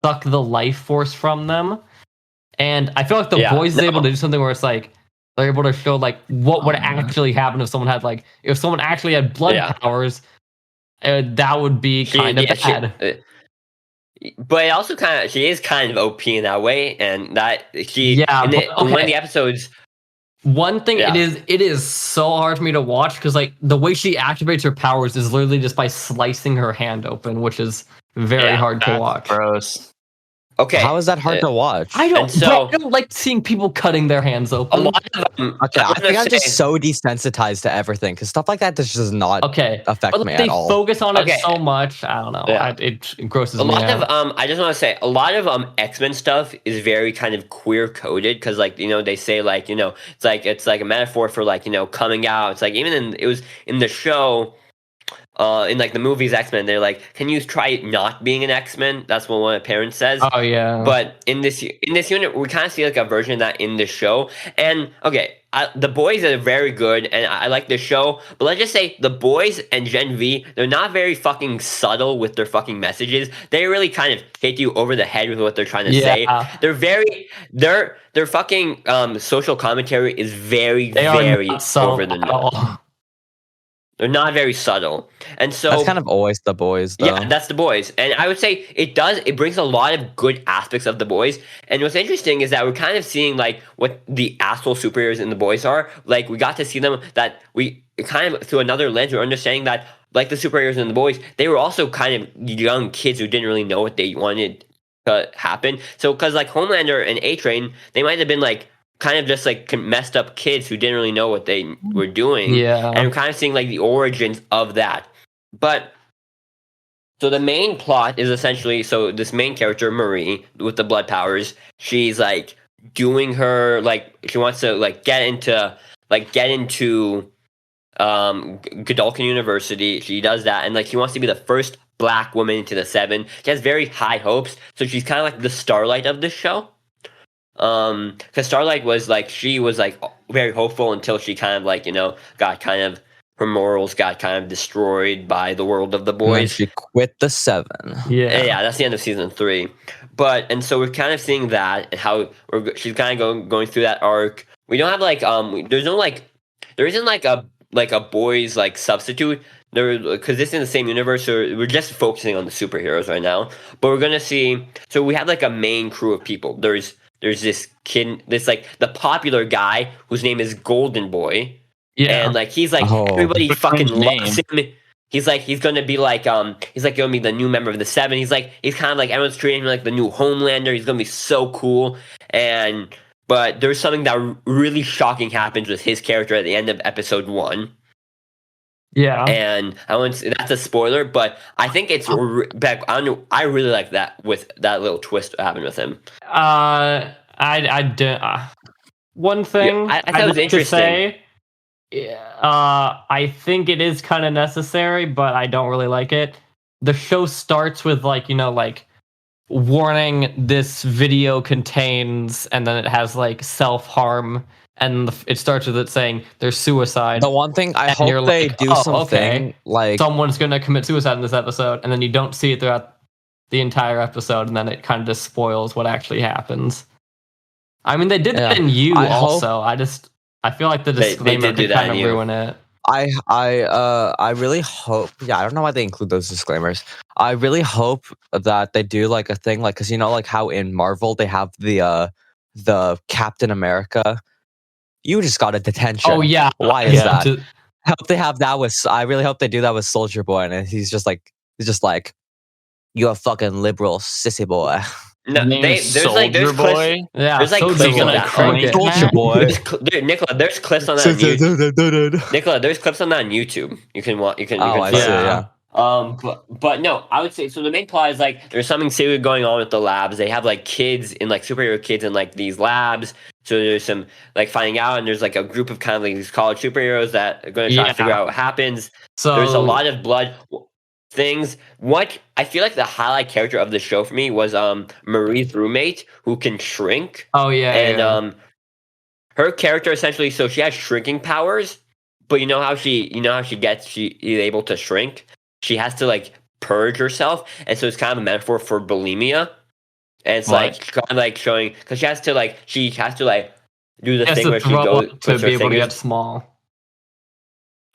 suck the life force from them. And I feel like the boys is able to do something where it's like they're able to show like what would actually happen if someone actually had blood powers. That would be kind of bad. But also she is kind of OP in that way, and that in one of the episodes, One thing it is so hard for me to watch because like the way she activates her powers is literally just by slicing her hand open, which is very hard to watch. Gross. Okay. How is that hard to watch? I don't like seeing people cutting their hands open. A lot of them. Okay, I think I'm just so desensitized to everything because stuff like that just does not affect me at all. They focus on it so much. I don't know. Yeah. It grosses me out. A lot of I just want to say a lot of X-Men stuff is very kind of queer coded because like they say like it's like a metaphor for like coming out. It's like even in the show. In like the movies X-Men, they're like, can you try not being an X-Men? That's what one of the parents says. Oh yeah. But in this unit, we kind of see like a version of that in the show. And okay, the boys are very good, and I like the show. But let's just say the boys and Gen V, they're not very fucking subtle with their fucking messages. They really kind of hit you over the head with what they're trying to say. Their fucking social commentary is very over the nose. They're not very subtle. And so that's kind of always the boys, though. Yeah, that's the boys. And I would say it brings a lot of good aspects of the boys. And what's interesting is that we're kind of seeing like what the asshole superheroes in the boys are. Like we got to see them that we kind of through another lens, we're understanding that like the superheroes in the boys, they were also kind of young kids who didn't really know what they wanted to happen. So because like Homelander and A-Train, they might have been like kind of just like messed up kids who didn't really know what they were doing. Yeah. And I'm kind of seeing like the origins of that. But so the main plot is essentially this main character, Marie, with the blood powers, she's like doing her like she wants to like get into Godolphin University. She does that and like she wants to be the first black woman into the 7. She has very high hopes. So she's kind of like the Starlight of this show. Because Starlight was like she was like very hopeful until she kind of like got kind of her morals got kind of destroyed by the world of the boys. She quit the 7. Yeah, that's the end of season 3. And so we're kind of seeing that and how she's kind of going through that arc. We don't have like there isn't like a boys like substitute there because this is in the same universe. So we're just focusing on the superheroes right now. But we're gonna see. So we have like a main crew of people. There's this kid, this like the popular guy whose name is Golden Boy. Yeah. And like he's like everybody fucking loves him. He's like he's gonna be like he's like gonna be the new member of the 7. He's kind of like everyone's treating him like the new Homelander. He's gonna be so cool. But there's something that really shocking happens with his character at the end of episode 1. Yeah. And that's a spoiler, but I think it's I really like that with that little twist that happened with him. One thing I thought it was interesting. I think it is kind of necessary, but I don't really like it. The show starts with like warning, this video contains, and then it has like self-harm, and it starts with it saying there's suicide. The one thing I hope they do something like someone's gonna commit suicide in this episode, and then you don't see it throughout the entire episode, and then it kind of just spoils what actually happens. I mean, they did that in You also. I feel like the disclaimer could kind of ruin it. I really hope. Yeah, I don't know why they include those disclaimers. I really hope that they do like a thing, like because like how in Marvel they have the Captain America. You just got a detention. Oh yeah, why is that? I hope they have that with. I really hope they do that with Soldier Boy, and he's just like you're a fucking liberal sissy boy. No, there's Boy. Yeah, there's like clips on that. Soldier Boy. Nicola, there's clips on that on YouTube. Nicola, there's clips on that on YouTube. You can watch. I see. Yeah. But no, I would say so. The main plot is like there's something serious going on with the labs. They have like kids in like superhero kids in like these labs. So there's some like finding out, and there's like a group of kind of like these college superheroes that are going to try to figure out what happens. So there's a lot of blood things. What I feel like the highlight character of the show for me was Marie's roommate who can shrink. Oh yeah, and her character essentially, so she has shrinking powers, but you know how she is able to shrink. She has to like purge herself, and so it's kind of a metaphor for bulimia. And it's like kind of like showing because she has to do the thing where she goes to be able to get small.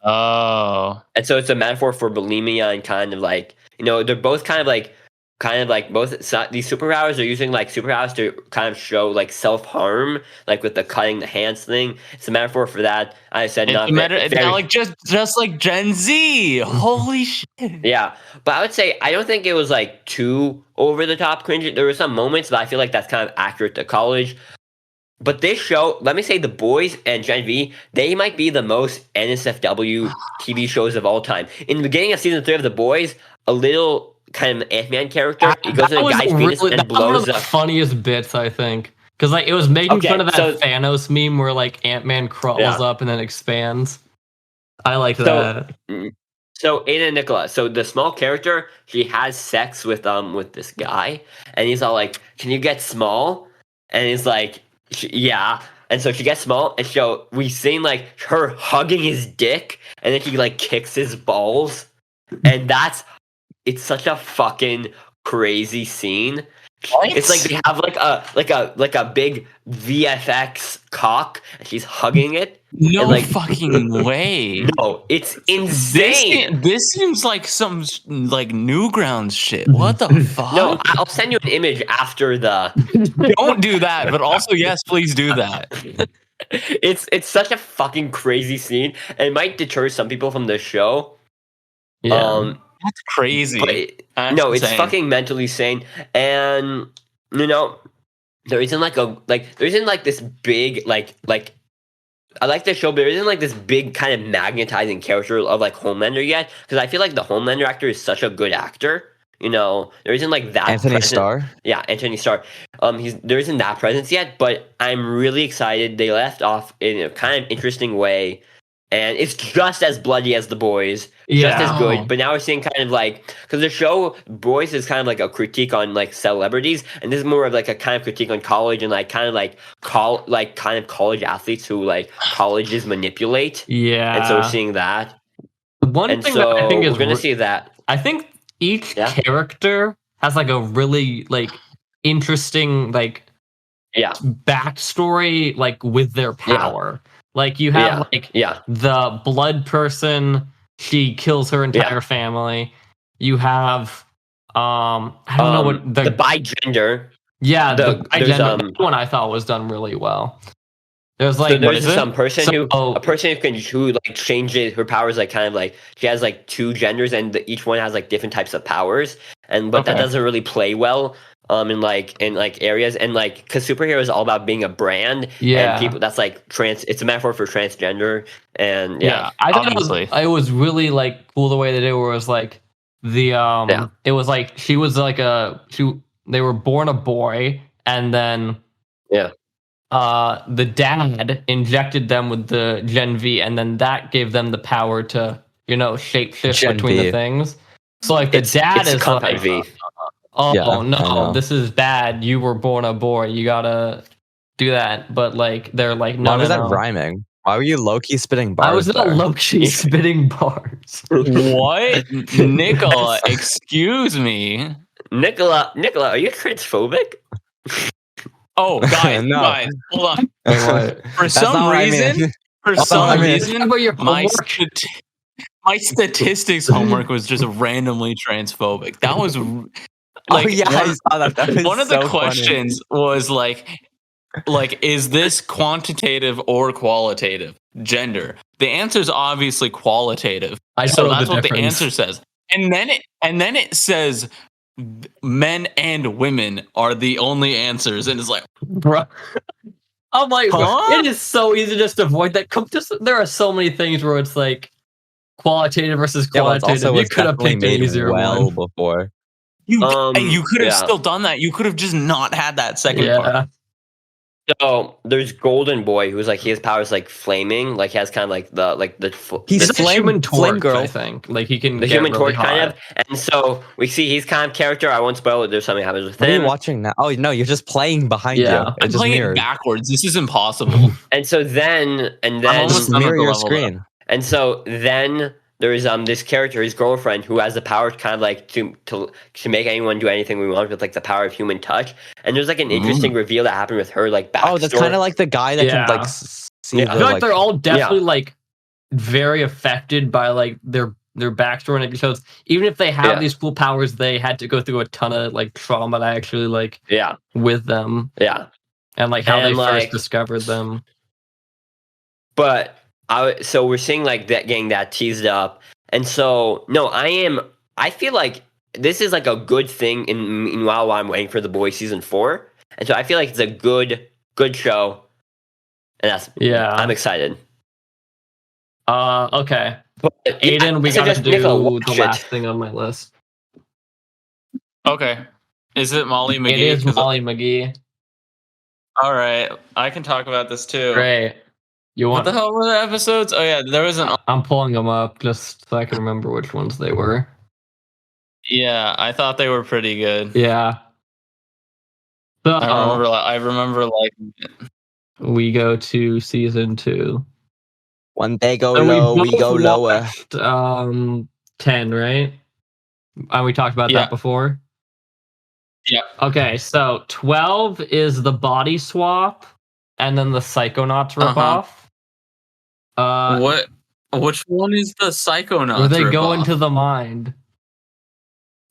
Oh. And so it's a metaphor for bulimia and kind of like they're both kind of like kind of like both these superpowers are using like superpowers to kind of show like self-harm, like with the cutting the hands thing. It's a metaphor for that. I said it's not like just like Gen Z. Holy shit. Yeah, but I would say I don't think it was like too over the top cringy. There were some moments, but I feel like that's kind of accurate to college. But this show, let me say, The Boys and Gen V, they might be the most NSFW TV shows of all time. In the beginning of season 3 of The Boys, a little kind of Ant-Man character, he goes to a guy's penis and blows one of the up. funniest bits, I think. Because like it was making fun of that Thanos meme where like Ant-Man crawls up and then expands. I like that. So Aiden and Nicola, so the small character, she has sex with this guy, and he's all like, "Can you get small?" And he's like, "Yeah." And so she gets small, and so we seen like her hugging his dick, and then she like kicks his balls, and it's such a fucking crazy scene. What? It's like they have like a big VFX cock, and she's hugging it. No and, like, fucking way. No, it's insane. This seems like some like Newgrounds shit. What the fuck? No, I'll send you an image after the. Don't do that, but also yes, please do that. It's such a fucking crazy scene, and it might deter some people from the show. Yeah. That's crazy. No, it's fucking mentally sane, and there isn't this big like I like the show, but there isn't like this big kind of magnetizing character of like Homelander yet, because I feel like the Homelander actor is such a good actor. There isn't like that. Anthony Starr. Yeah, Anthony Starr. There isn't that presence yet, but I'm really excited. They left off in a kind of interesting way. And it's just as bloody as The Boys, just as good. But now we're seeing kind of like, because the show Boys is kind of like a critique on like celebrities, and this is more of like a kind of critique on college and like kind of like college athletes who like colleges manipulate. Yeah, and so we're seeing that. One thing that I think is we're gonna see that. I think each character has like a really like interesting like backstory like with their power. Like you have the blood person, she kills her entire family. You have I don't know what the bigender. Yeah, the bigender one I thought was done really well. There's like some person who like changes her powers, like kind of like she has like two genders, and each one has like different types of powers, but that doesn't really play well in areas, and like because superhero is all about being a brand, and people that's like it's a metaphor for transgender, and I thought it was really like cool the way that it was like the it was like she was like they were born a boy, and then the dad injected them with the Gen V, and then that gave them the power to shape shift between the things. So like the dad is like V. This is bad. You were born a boy. You gotta do that. But like they're like, no. Why was that rhyming? Why were you low-key spitting bars? I was not low-key spitting bars. What? Nicola, excuse me. Nicola, are you transphobic? Oh, guys, hold on. For some reason, my statistics homework was just randomly transphobic. That was like I saw that. That was one of so the questions was like, is this quantitative or qualitative gender? The answer is obviously qualitative. So that's what the answer says. And then it says men and women are the only answers, and it's like, bruh. I'm like, it is so easy just to avoid that. There are so many things where it's like qualitative versus qualitative. You could have picked an easier one before. You could have still done that. You could have just not had that second part. So there's Golden Boy, who's like his powers like flaming, like he has kind of like he's the Human Torch, I think. Like he can the Human Torch kind of, and so we see he's kind of character. I won't spoil it. There's something happens with him. What are you watching now? Oh no, you're just playing behind you. I'm playing it backwards. This is impossible. And so then just mirror your screen. And so then there's this character, his girlfriend, who has the power to kind of like to make anyone do anything we want with like the power of human touch. And there's like an interesting reveal that happened with her like backstory. Oh, that's kind of like the guy that can like see. I feel like they're all definitely like very affected by like their their backstory in episodes. Even if they have these cool powers, they had to go through a ton of like trauma to actually like with them. Yeah. And like how they first discovered them. But so we're seeing like that getting that teased up. And so I feel like this is like a good thing meanwhile while I'm waiting for The Boys season 4. And so I feel like it's a good show. And I'm excited. Okay. But, Aiden, we gotta do the last thing on my list. Okay. Is it Molly McGee? It is Molly McGee. All right. I can talk about this too. Great. What the hell were the episodes? Oh yeah, there was an... I'm pulling them up just so I can remember which ones they were. Yeah, I thought they were pretty good. Yeah. So, I remember liking it. We go to season 2. When they go low, we go lower. 10, right? And we talked about that before? Yeah. Okay, so 12 is the body swap, and then the Psychonauts ripoff. Which one is the Psychonauts where they ripoff? go into the mind.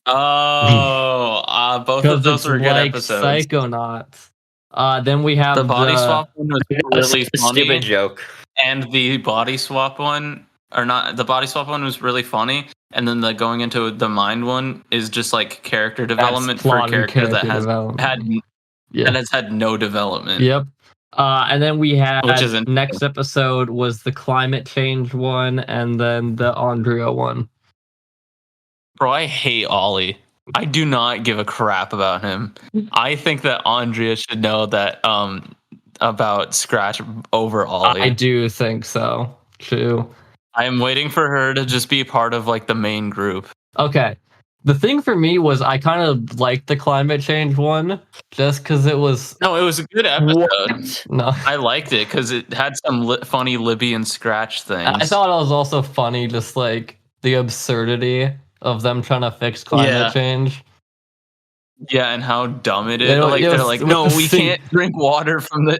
Oh, both of those were good episodes. Psychonauts. Then we have the body swap one was really funny. Stupid joke. And the body swap one, or not, the body swap one was really funny. And then the going into the mind one is just like character development for a character that has had no development. Yep. And then we had next episode was the climate change one, and then the Andrea one. Bro, I hate Ollie. I do not give a crap about him. I think that Andrea should know that about Scratch over Ollie. I do think so too. I'm waiting for her to just be part of like the main group. Okay. The thing for me was I kind of liked the climate change one just because it was... No, it was a good episode. What? No. I liked it because it had some funny Libby and Scratch things. I thought it was also funny, just like the absurdity of them trying to fix climate change. Yeah, and how dumb it is. They're like, no, we can't drink water from the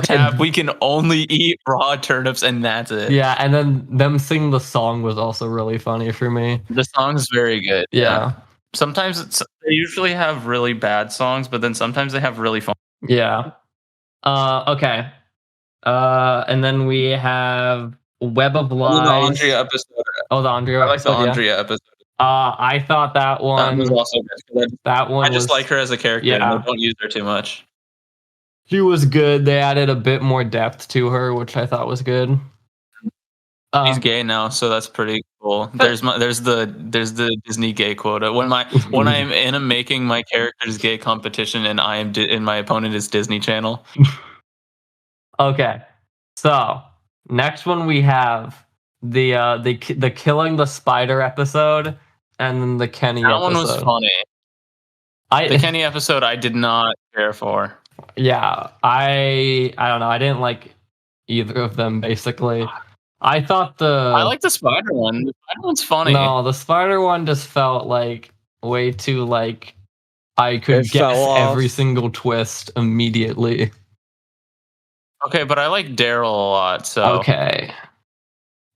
tap. We can only eat raw turnips, and that's it. Yeah, and then them singing the song was also really funny for me. The song's very good. Yeah. Sometimes they usually have really bad songs, but then sometimes they have really fun. Yeah. Okay. And then we have Web of Lies. The Andrea episode. Oh, the Andrea episode. I like the Andrea episode. I thought that one was also good. That one I just like her as a character. Yeah. And they don't use her too much. She was good. They added a bit more depth to her, which I thought was good. He's gay now, so that's pretty cool. There's the Disney gay quota. When I'm in a making my character's gay competition, and and my opponent is Disney Channel. Okay, so next one we have the killing the spider episode, and then the Kenny episode. That one was funny. The Kenny episode I did not care for. Yeah, I don't know. I didn't like either of them, basically. I like the spider one. The spider one's funny. No, the spider one just felt like way too like I could guess every single twist immediately. Okay, but I like Daryl a lot, so okay.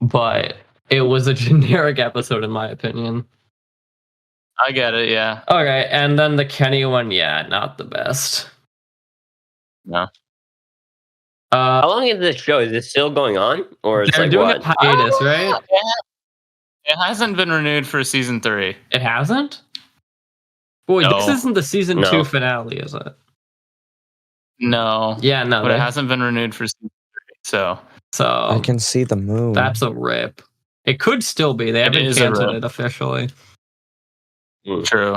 But it was a generic episode in my opinion. I get it, yeah. Okay, and then the Kenny one, not the best. No. How long is this show? Is it still going on, or is they're doing a hiatus, right? It hasn't been renewed for season 3. It hasn't? Boy, no. This isn't the season 2 finale, is it? No. Yeah, no. But it hasn't been renewed for season 3, so I can see the moon. That's a rip. It could still be. They haven't canceled it officially. True.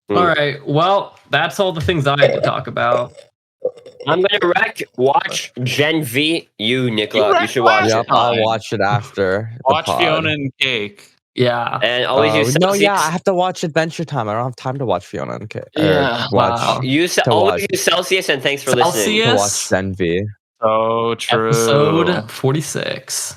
All right. Well, that's all the things I had to talk about. I'm gonna watch Gen V. Nicola, you should watch it. I'll watch it after. Watch Fionna and Cake. Yeah, and always use Celsius. No, I have to watch Adventure Time. I don't have time to watch Fionna and Cake. Yeah, use Celsius, and thanks for listening. To watch Gen V. So true. Episode 46.